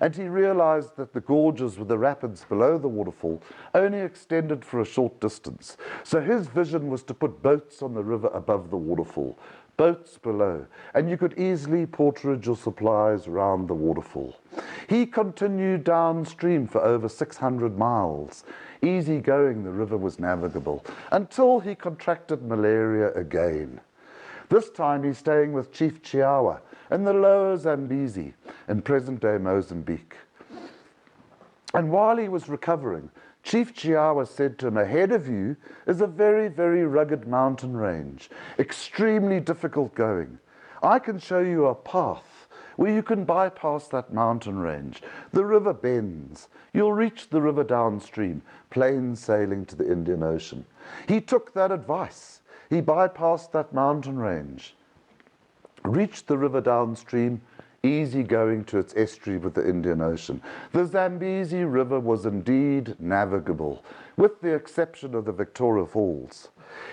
And he realized that the gorges with the rapids below the waterfall only extended for a short distance. So his vision was to put boats on the river above the waterfall, boats below, and you could easily porterage your supplies round the waterfall. He continued downstream for over 600 miles. Easy going, the river was navigable, until he contracted malaria again. This time he's staying with Chief Chiawa in the lower Zambezi in present-day Mozambique. And while he was recovering, Chief Chiawa said to him, ahead of you is a very, very rugged mountain range, extremely difficult going. I can show you a path where you can bypass that mountain range. The river bends. You'll reach the river downstream, plain sailing to the Indian Ocean. He took that advice. He bypassed that mountain range, reached the river downstream, easy going to its estuary with the Indian Ocean. The Zambezi River was indeed navigable, with the exception of the Victoria Falls.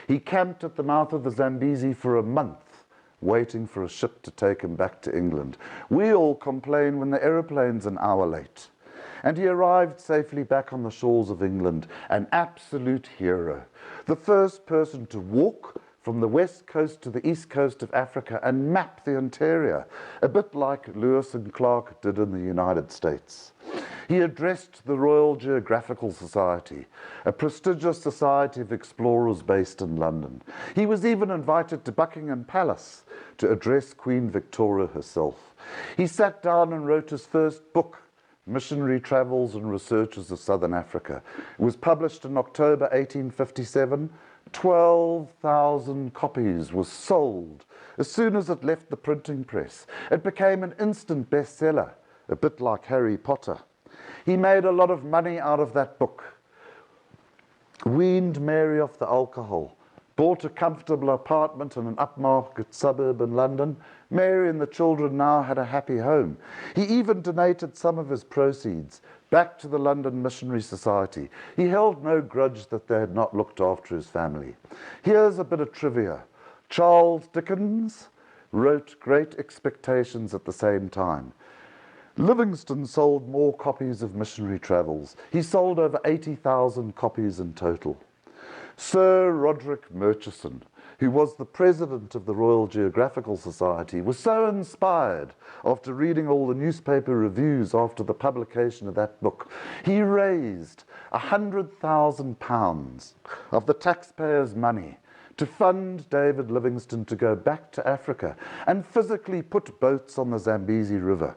He camped at the mouth of the Zambezi for a month, waiting for a ship to take him back to England. We all complain when the aeroplane's an hour late. And he arrived safely back on the shores of England, an absolute hero. The first person to walk from the west coast to the east coast of Africa and map the interior, a bit like Lewis and Clark did in the United States. He addressed the Royal Geographical Society, a prestigious society of explorers based in London. He was even invited to Buckingham Palace to address Queen Victoria herself. He sat down and wrote his first book, Missionary Travels and Researches of Southern Africa. It was published in October 1857. 12,000 copies were sold as soon as it left the printing press. It became an instant bestseller, a bit like Harry Potter. He made a lot of money out of that book, weaned Mary off the alcohol, bought a comfortable apartment in an upmarket suburb in London. Mary and the children now had a happy home. He even donated some of his proceeds back to the London Missionary Society. He held no grudge that they had not looked after his family. Here's a bit of trivia. Charles Dickens wrote Great Expectations at the same time. Livingstone sold more copies of Missionary Travels. He sold over 80,000 copies in total. Sir Roderick Murchison, who was the president of the Royal Geographical Society, was so inspired after reading all the newspaper reviews after the publication of that book. He raised £100,000 of the taxpayers' money to fund David Livingstone to go back to Africa and physically put boats on the Zambezi River,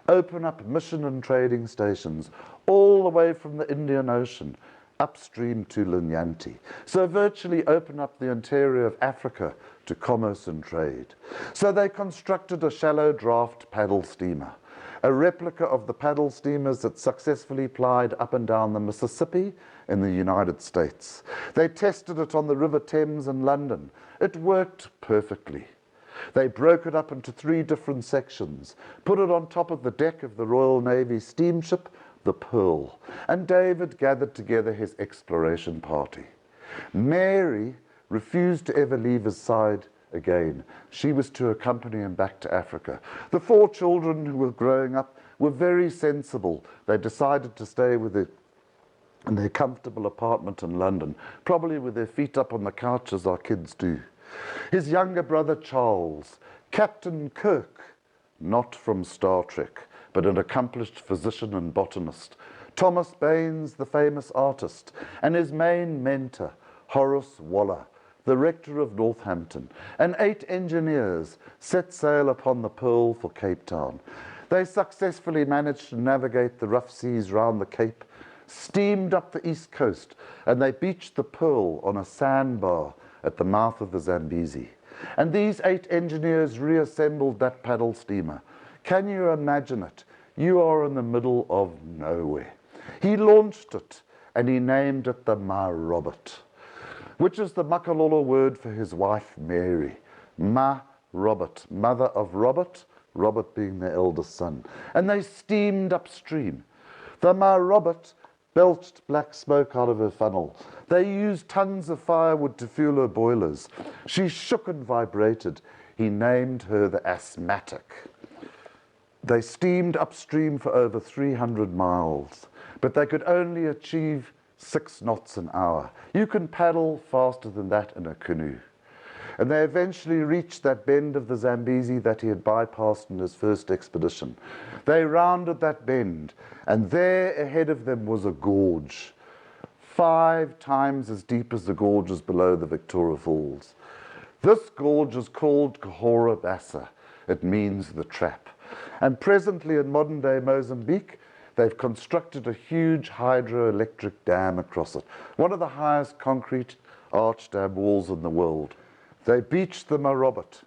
open up mission and trading stations all the way from the Indian Ocean upstream to Linyanti. So virtually open up the interior of Africa to commerce and trade. So they constructed a shallow draft paddle steamer, a replica of the paddle steamers that successfully plied up and down the Mississippi in the United States. They tested it on the River Thames in London. It worked perfectly. They broke it up into 3 different sections, put it on top of the deck of the Royal Navy steamship, the Pearl, and David gathered together his exploration party. Mary refused to ever leave his side again. She was to accompany him back to Africa. The 4 children who were growing up were very sensible. They decided to stay in their comfortable apartment in London, probably with their feet up on the couch as our kids do. His younger brother Charles, Captain Kirk, not from Star Trek, but an accomplished physician and botanist, Thomas Baines, the famous artist, and his main mentor, Horace Waller, the rector of Northampton, and 8 engineers set sail upon the Pearl for Cape Town. They successfully managed to navigate the rough seas round the Cape, steamed up the east coast, and they beached the Pearl on a sandbar at the mouth of the Zambezi. And these 8 engineers reassembled that paddle steamer. Can you imagine it? You are in the middle of nowhere. He launched it, and he named it the Ma Robert, which is the Makalolo word for his wife Mary. Ma Robert, mother of Robert, Robert being their eldest son. And they steamed upstream. The Ma Robert belched black smoke out of her funnel. They used tons of firewood to fuel her boilers. She shook and vibrated. He named her the Asthmatic. They steamed upstream for over 300 miles, but they could only achieve 6 knots an hour. You can paddle faster than that in a canoe. And they eventually reached that bend of the Zambezi that he had bypassed in his first expedition. They rounded that bend, and there ahead of them was a gorge, 5 times as deep as the gorges below the Victoria Falls. This gorge is called Cahora Bassa. It means the trap. And presently in modern-day Mozambique, they've constructed a huge hydroelectric dam across it, one of the highest concrete arch dam walls in the world. They beached the Ma Robert.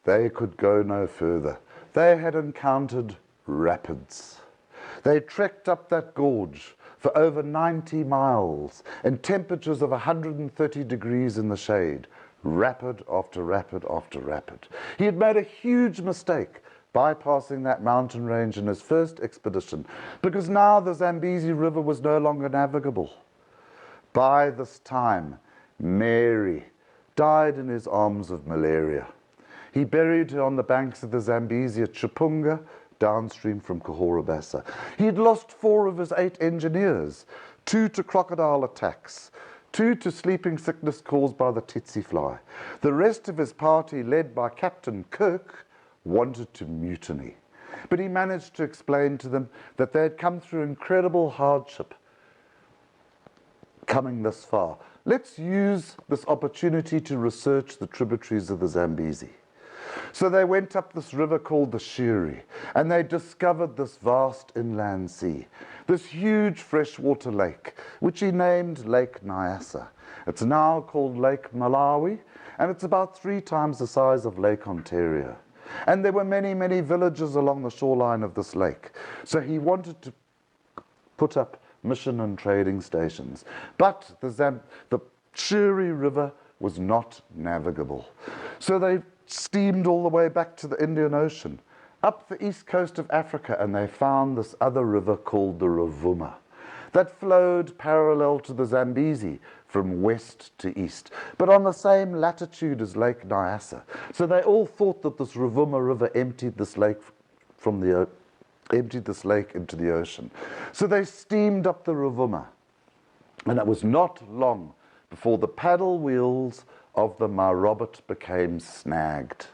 They could go no further. They had encountered rapids. They trekked up that gorge for over 90 miles in temperatures of 130 degrees in the shade, rapid after rapid after rapid. He had made a huge mistake bypassing that mountain range in his first expedition, because now the Zambezi River was no longer navigable. By this time, Mary died in his arms of malaria. He buried her on the banks of the Zambezi at Chipunga, downstream from Cahora Bassa. He had lost 4 of his 8 engineers, 2 to crocodile attacks, 2 to sleeping sickness caused by the tsetse fly. The rest of his party, led by Captain Kirk, wanted to mutiny. But he managed to explain to them that they had come through incredible hardship coming this far. Let's use this opportunity to research the tributaries of the Zambezi. So they went up this river called the Shiri, and they discovered this vast inland sea, this huge freshwater lake, which he named Lake Nyasa. It's now called Lake Malawi, and it's about 3 times the size of Lake Ontario. And there were many, many villages along the shoreline of this lake. So he wanted to put up mission and trading stations. But the Shiri River was not navigable. So they steamed all the way back to the Indian Ocean, up the east coast of Africa, and they found this other river called the Rovuma that flowed parallel to the Zambezi from west to east, but on the same latitude as Lake Nyasa. So they all thought that this Rovuma River emptied this lake into the ocean. So they steamed up the Rovuma, and it was not long before the paddle wheels of the Ma Robert became snagged.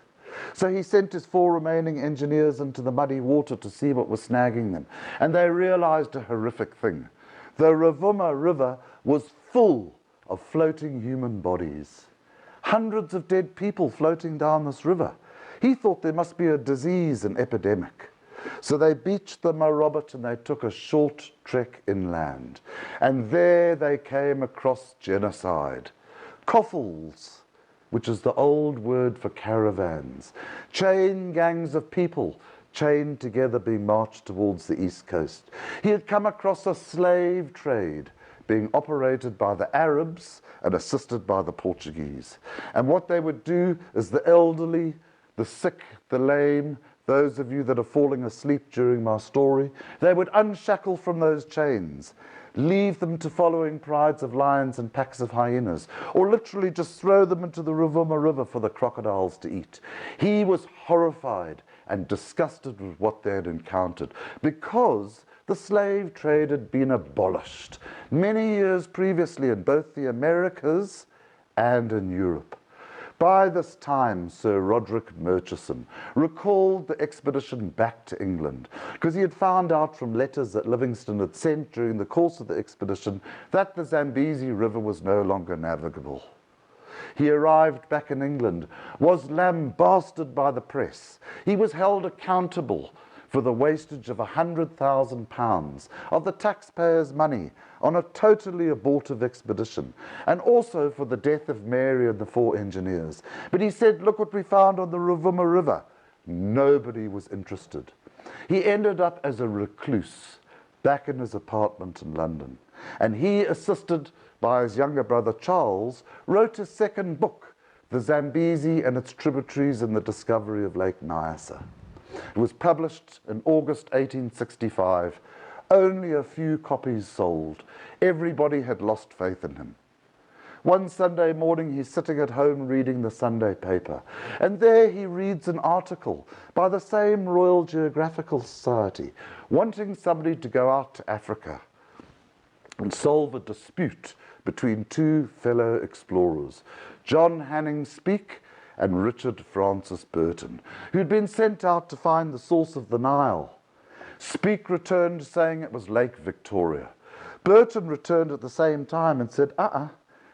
So he sent his 4 remaining engineers into the muddy water to see what was snagging them, and they realized a horrific thing. The Rovuma River was full of floating human bodies. Hundreds of dead people floating down this river. He thought there must be a disease, an epidemic. So they beached the Ma Robert and they took a short trek inland. And there they came across genocide. Koffels, which is the old word for caravans. Chain gangs of people chained together being marched towards the east coast. He had come across a slave trade being operated by the Arabs and assisted by the Portuguese. And what they would do is the elderly, the sick, the lame, those of you that are falling asleep during my story, they would unshackle from those chains, leave them to following prides of lions and packs of hyenas, or literally just throw them into the Rovuma River for the crocodiles to eat. He was horrified and disgusted with what they had encountered, because the slave trade had been abolished many years previously in both the Americas and in Europe. By this time, Sir Roderick Murchison recalled the expedition back to England because he had found out from letters that Livingstone had sent during the course of the expedition that the Zambezi River was no longer navigable. He arrived back in England, was lambasted by the press. He was held accountable for the wastage of £100,000 of the taxpayers' money on a totally abortive expedition, and also for the death of Mary and the 4 engineers. But he said, look what we found on the Rovuma River. Nobody was interested. He ended up as a recluse back in his apartment in London, and he, assisted by his younger brother Charles, wrote his second book, The Zambezi and Its Tributaries and the Discovery of Lake Nyasa. It was published in August 1865. Only a few copies sold. Everybody had lost faith in him. One Sunday morning, he's sitting at home reading the Sunday paper, and there he reads an article by the same Royal Geographical Society wanting somebody to go out to Africa and solve a dispute between 2 fellow explorers, John Hanning Speke and Richard Francis Burton, who'd been sent out to find the source of the Nile. Speke returned saying it was Lake Victoria. Burton returned at the same time and said,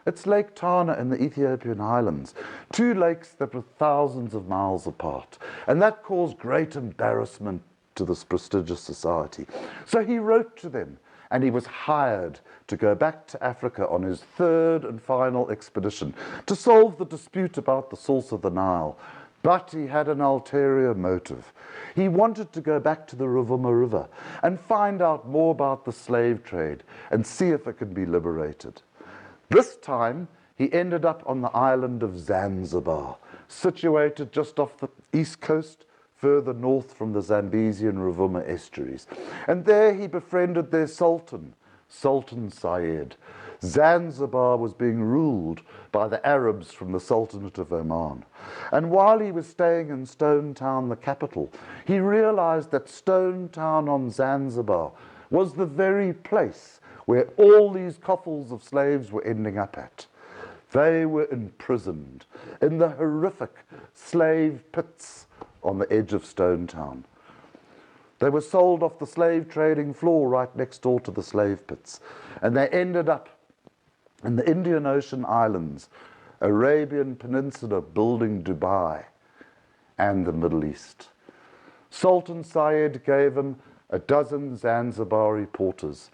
it's Lake Tana in the Ethiopian highlands, 2 lakes that were thousands of miles apart. And that caused great embarrassment to this prestigious society. So he wrote to them, and he was hired to go back to Africa on his 3rd and final expedition to solve the dispute about the source of the Nile. But he had an ulterior motive. He wanted to go back to the Rovuma River and find out more about the slave trade and see if it could be liberated. This time, he ended up on the island of Zanzibar, situated just off the east coast, further north from the Zambezi and Rovuma estuaries. And there he befriended their Sultan, Sultan Syed. Zanzibar was being ruled by the Arabs from the Sultanate of Oman. And while he was staying in Stone Town, the capital, he realized that Stone Town on Zanzibar was the very place where all these coffles of slaves were ending up at. They were imprisoned in the horrific slave pits on the edge of Stone Town. They were sold off the slave trading floor right next door to the slave pits, and they ended up in the Indian Ocean islands, Arabian Peninsula, building Dubai, and the Middle East. Sultan Syed gave him a dozen Zanzibari porters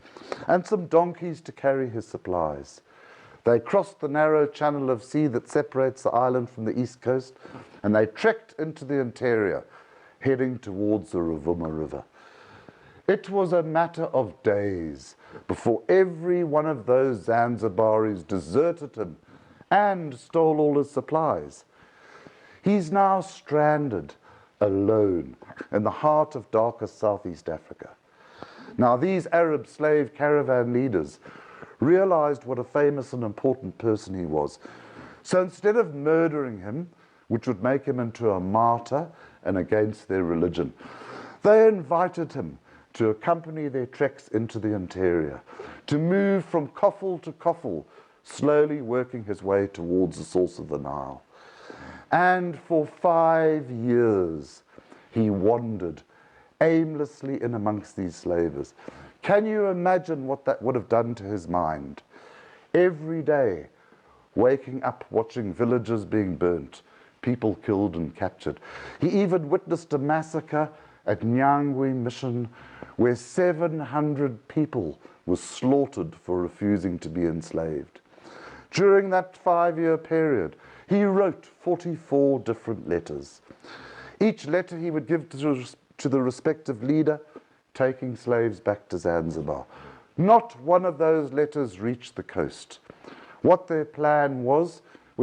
and some donkeys to carry his supplies. They crossed the narrow channel of sea that separates the island from the east coast, and they trekked into the interior, heading towards the Rovuma River. It was a matter of days before every one of those Zanzibaris deserted him and stole all his supplies. He's now stranded, alone, in the heart of darkest Southeast Africa. Now, these Arab slave caravan leaders realized what a famous and important person he was. So instead of murdering him, which would make him into a martyr and against their religion, they invited him to accompany their treks into the interior, to move from coffle to coffle, slowly working his way towards the source of the Nile. And for 5 years, he wandered aimlessly in amongst these slavers. Can you imagine what that would have done to his mind? Every day, waking up, watching villages being burnt, people killed and captured. He even witnessed a massacre at Nyangwe Mission, where 700 people were slaughtered for refusing to be enslaved. During that 5-year period, he wrote 44 different letters. Each letter he would give to the respective leader, taking slaves back to Zanzibar. Not one of those letters reached the coast. What their plan was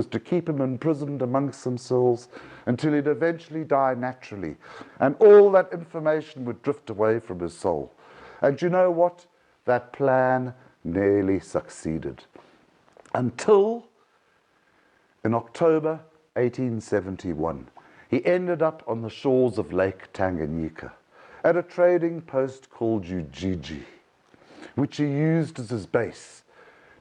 to keep him imprisoned amongst themselves until he'd eventually die naturally, and all that information would drift away from his soul. And you know what? That plan nearly succeeded. Until in October 1871, he ended up on the shores of Lake Tanganyika at a trading post called Ujiji, which he used as his base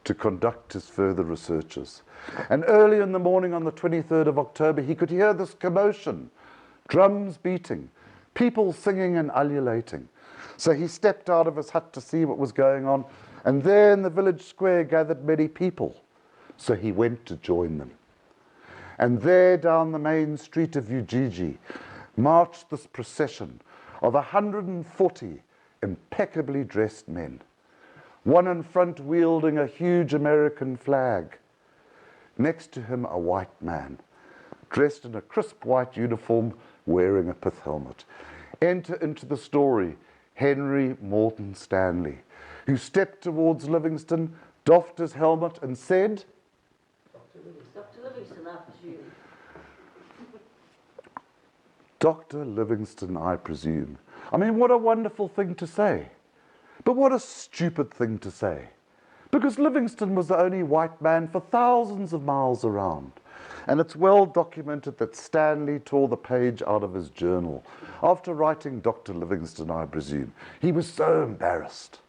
to conduct his further researches. And early in the morning on the 23rd of October, he could hear this commotion, drums beating, people singing and ululating. So he stepped out of his hut to see what was going on, and there in the village square gathered many people. So he went to join them. And there down the main street of Ujiji marched this procession of 140 impeccably dressed men, one in front wielding a huge American flag. Next to him, a white man, dressed in a crisp white uniform, wearing a pith helmet. Enter into the story Henry Morton Stanley, who stepped towards Livingstone, doffed his helmet and said, Dr. Livingstone, I presume. Dr. Livingstone, I presume. I mean, what a wonderful thing to say. But what a stupid thing to say. Because Livingstone was the only white man for thousands of miles around. And it's well documented that Stanley tore the page out of his journal after writing Dr. Livingstone, I presume. He was so embarrassed.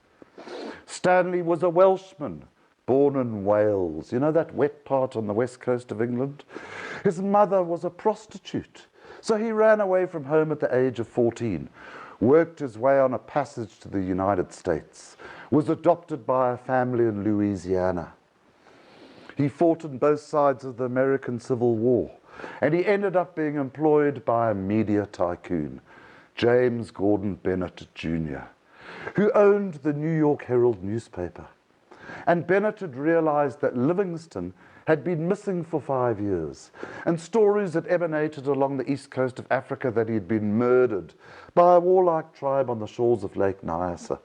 Stanley was a Welshman, born in Wales. You know that wet part on the west coast of England? His mother was a prostitute. So he ran away from home at the age of 14, worked his way on a passage to the United States, was adopted by a family in Louisiana. He fought on both sides of the American Civil War, and he ended up being employed by a media tycoon, James Gordon Bennett Jr., who owned the New York Herald newspaper. And Bennett had realized that Livingstone had been missing for 5 years, and stories had emanated along the east coast of Africa that he had been murdered by a warlike tribe on the shores of Lake Nyasa.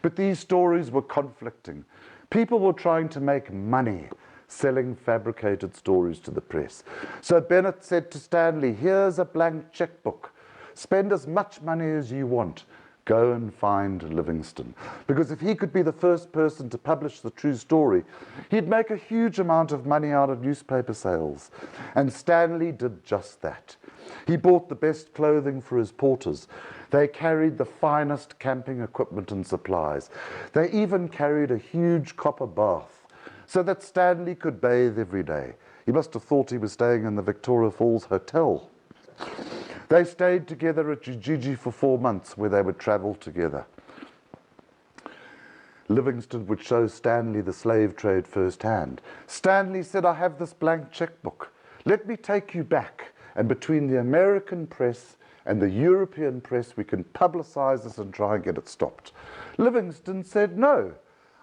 But these stories were conflicting. People were trying to make money selling fabricated stories to the press. So Bennett said to Stanley, here's a blank checkbook. Spend as much money as you want. Go and find Livingstone. Because if he could be the first person to publish the true story, he'd make a huge amount of money out of newspaper sales. And Stanley did just that. He bought the best clothing for his porters. They carried the finest camping equipment and supplies. They even carried a huge copper bath so that Stanley could bathe every day. He must have thought he was staying in the Victoria Falls Hotel. They stayed together at Ujiji for 4 months, where they would travel together. Livingstone would show Stanley the slave trade firsthand. Stanley said, I have this blank checkbook. Let me take you back, and between the American press and the European press, we can publicize this and try and get it stopped. Livingstone said, no,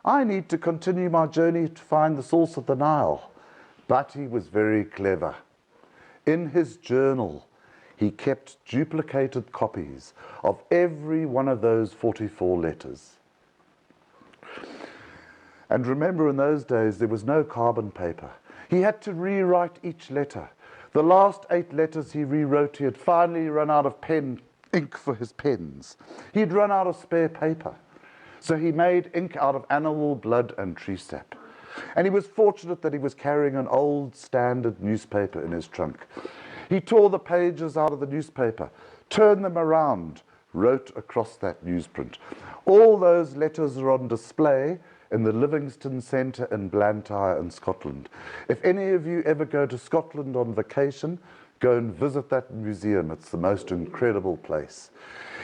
I need to continue my journey to find the source of the Nile. But he was very clever. In his journal, he kept duplicated copies of every one of those 44 letters. And remember, in those days, there was no carbon paper. He had to rewrite each letter. The last 8 letters he rewrote, he had finally run out of ink for his pens. He'd run out of spare paper. So he made ink out of animal blood and tree sap. And he was fortunate that he was carrying an old standard newspaper in his trunk. He tore the pages out of the newspaper, turned them around, wrote across that newsprint. All those letters are on display in the Livingstone Centre in Blantyre in Scotland. If any of you ever go to Scotland on vacation, go and visit that museum. It's the most incredible place.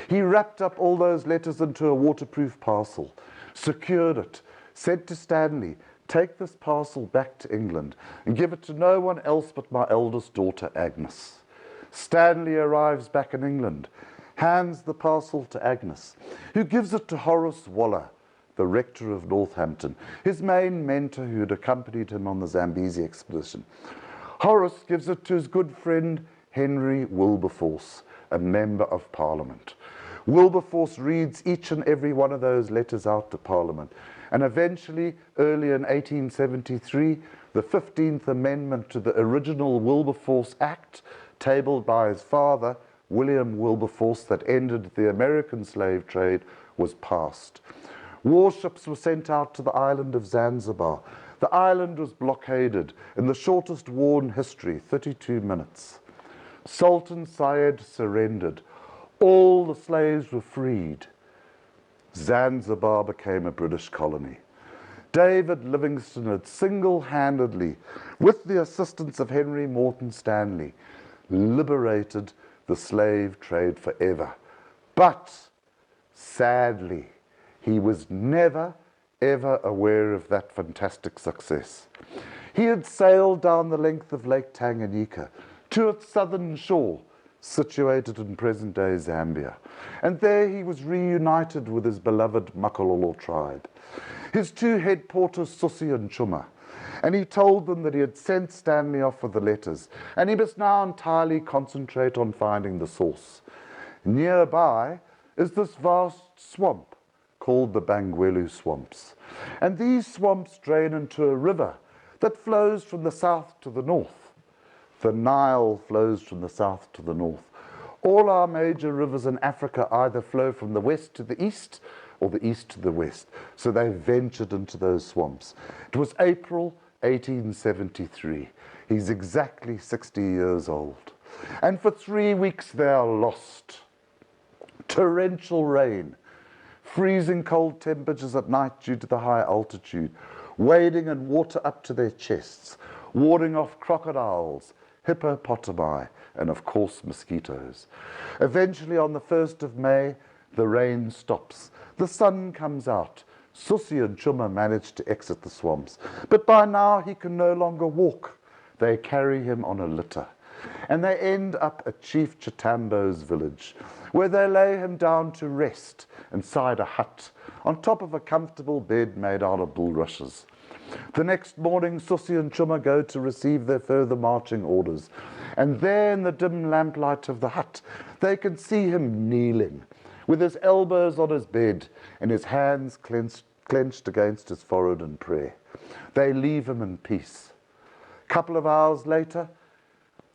He wrapped up all those letters into a waterproof parcel, secured it, said to Stanley, take this parcel back to England and give it to no one else but my eldest daughter, Agnes. Stanley arrives back in England, hands the parcel to Agnes, who gives it to Horace Waller, the rector of Northampton, his main mentor who had accompanied him on the Zambezi expedition. Horace gives it to his good friend, Henry Wilberforce, a member of Parliament. Wilberforce reads each and every one of those letters out to Parliament. And eventually, early in 1873, the 15th Amendment to the original Wilberforce Act, tabled by his father, William Wilberforce, that ended the American slave trade, was passed. Warships were sent out to the island of Zanzibar. The island was blockaded in the shortest war in history, 32 minutes. Sultan Syed surrendered. All the slaves were freed. Zanzibar became a British colony. David Livingstone had single-handedly, with the assistance of Henry Morton Stanley, liberated the slave trade forever. But, sadly, he was never, ever aware of that fantastic success. He had sailed down the length of Lake Tanganyika to its southern shore, situated in present-day Zambia, and there he was reunited with his beloved Makalolo tribe. His two head porters, Susi and Chuma, and he told them that he had sent Stanley off with the letters, and he must now entirely concentrate on finding the source. Nearby is this vast swamp called the Bangwuelu Swamps, and these swamps drain into a river that flows from the south to the north. The Nile flows from the south to the north. All our major rivers in Africa either flow from the west to the east or the east to the west. So they ventured into those swamps. It was April 1873. He's exactly 60 years old. And for 3 weeks they are lost. Torrential rain, freezing cold temperatures at night due to the high altitude, wading in water up to their chests, warding off crocodiles, hippopotami, and of course mosquitoes. Eventually on the 1st of May, the rain stops. The sun comes out. Susi and Chuma manage to exit the swamps, but by now he can no longer walk. They carry him on a litter, and they end up at Chief Chitambo's village, where they lay him down to rest inside a hut, on top of a comfortable bed made out of bulrushes. The next morning, Susi and Chuma go to receive their further marching orders, and there in the dim lamplight of the hut, they can see him kneeling, with his elbows on his bed and his hands clenched against his forehead in prayer. They leave him in peace. A couple of hours later,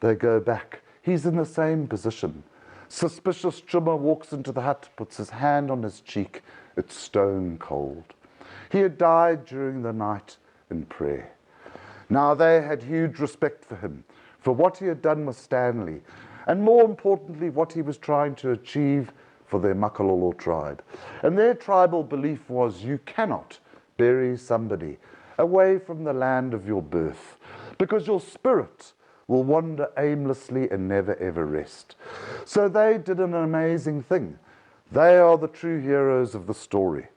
they go back. He's in the same position. Suspicious Chuma walks into the hut, puts his hand on his cheek. It's stone cold. He had died during the night in prayer. Now they had huge respect for him, for what he had done with Stanley, and more importantly, what he was trying to achieve for their Makalolo tribe. And their tribal belief was, you cannot bury somebody away from the land of your birth, because your spirit will wander aimlessly and never ever rest. So they did an amazing thing. They are the true heroes of the story.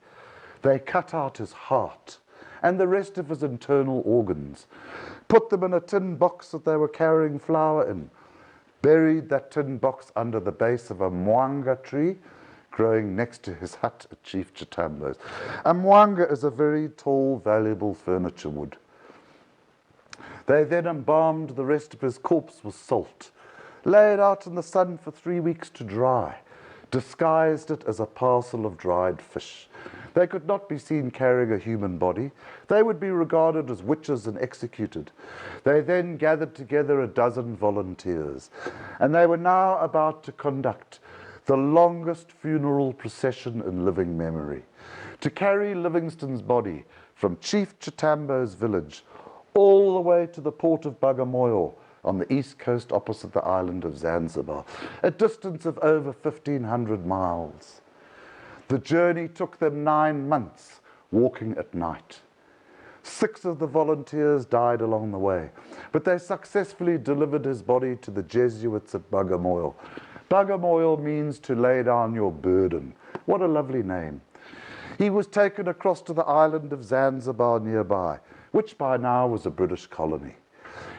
They cut out his heart and the rest of his internal organs, put them in a tin box that they were carrying flour in, buried that tin box under the base of a mwanga tree growing next to his hut at Chief Chitambo's. A mwanga is a very tall, valuable furniture wood. They then embalmed the rest of his corpse with salt, lay it out in the sun for 3 weeks to dry, disguised it as a parcel of dried fish. They could not be seen carrying a human body. They would be regarded as witches and executed. They then gathered together 12 volunteers, and they were now about to conduct the longest funeral procession in living memory, to carry Livingstone's body from Chief Chitambo's village all the way to the port of Bagamoyo on the east coast opposite the island of Zanzibar, a distance of over 1,500 miles. The journey took them 9 months, walking at night. 6 of the volunteers died along the way, but they successfully delivered his body to the Jesuits at Bagamoyo. Bagamoyo means to lay down your burden. What a lovely name. He was taken across to the island of Zanzibar nearby, which by now was a British colony.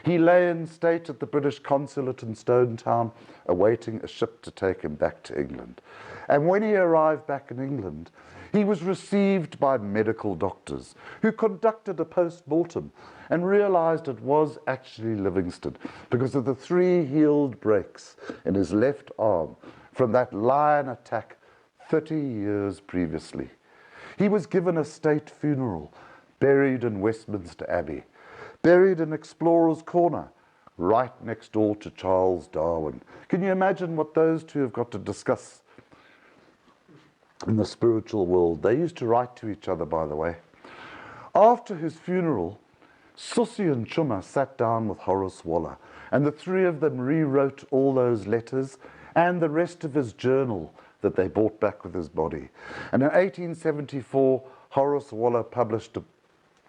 He lay in state at the British consulate in Stone Town, awaiting a ship to take him back to England. And when he arrived back in England, he was received by medical doctors who conducted a post-mortem and realized it was actually Livingstone because of the 3 healed breaks in his left arm from that lion attack 30 years previously. He was given a state funeral, buried in Westminster Abbey, buried in Explorer's Corner, right next door to Charles Darwin. Can you imagine what those two have got to discuss in the spiritual world? They used to write to each other, by the way. After his funeral, Susi and Chuma sat down with Horace Waller, and the 3 of them rewrote all those letters and the rest of his journal that they brought back with his body. And in 1874, Horace Waller published a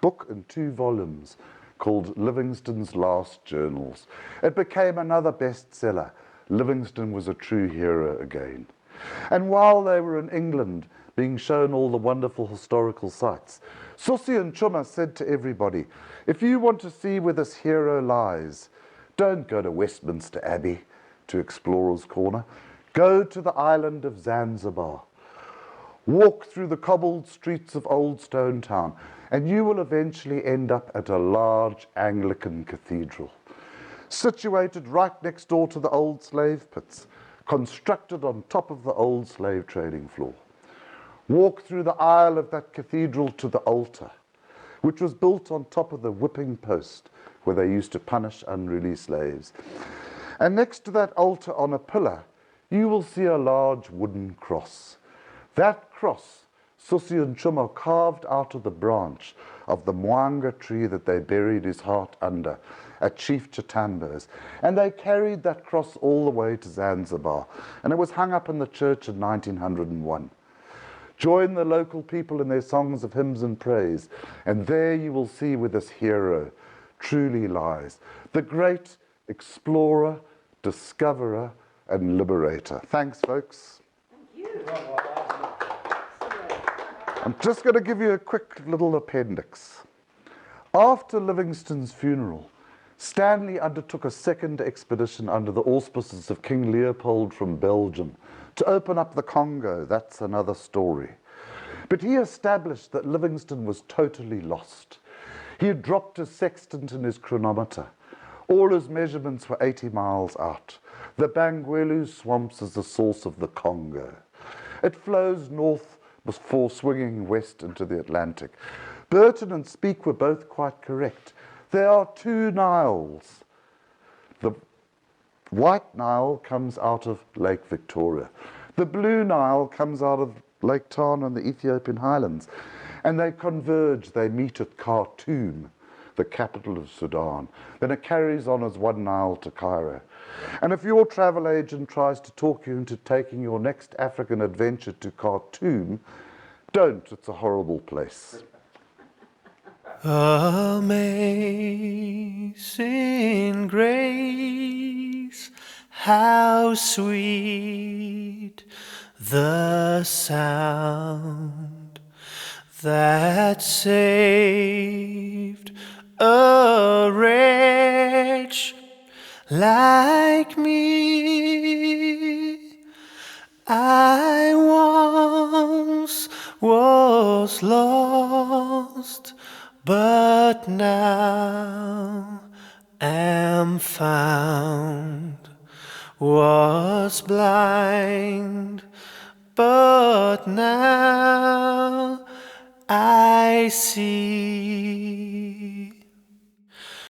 book in 2 volumes called Livingstone's Last Journals. It became another bestseller. Livingstone was a true hero again. And while they were in England, being shown all the wonderful historical sites, Susi and Chuma said to everybody, if you want to see where this hero lies, don't go to Westminster Abbey, to Explorer's Corner. Go to the island of Zanzibar. Walk through the cobbled streets of Old Stone Town, and you will eventually end up at a large Anglican cathedral, situated right next door to the old slave pits, constructed on top of the old slave trading floor. Walk through the aisle of that cathedral to the altar, which was built on top of the whipping post where they used to punish unruly slaves. And next to that altar on a pillar, you will see a large wooden cross. That cross, Susi and Chuma carved out of the branch of the mwanga tree that they buried his heart under at Chief Chitamba's. And they carried that cross all the way to Zanzibar. And it was hung up in the church in 1901. Join the local people in their songs of hymns and praise, and there you will see where this hero truly lies. The great explorer, discoverer, and liberator. Thanks, folks. Thank you. I'm just going to give you a quick little appendix. After Livingstone's funeral, Stanley undertook a second expedition under the auspices of King Leopold from Belgium to open up the Congo. That's another story. But he established that Livingstone was totally lost. He had dropped his sextant and his chronometer. All his measurements were 80 miles out. The Bangwuelu Swamps is the source of the Congo. It flows north before swinging west into the Atlantic. Burton and Speke were both quite correct. There are 2 Niles. The White Nile comes out of Lake Victoria. The Blue Nile comes out of Lake Tana and the Ethiopian highlands. And they converge, they meet at Khartoum, the capital of Sudan. Then it carries on as one Nile to Cairo. And if your travel agent tries to talk you into taking your next African adventure to Khartoum, don't, it's a horrible place. Amazing grace, how sweet the sound that saved a wretch like me. I once was lost, but now am found. Was blind, but now I see.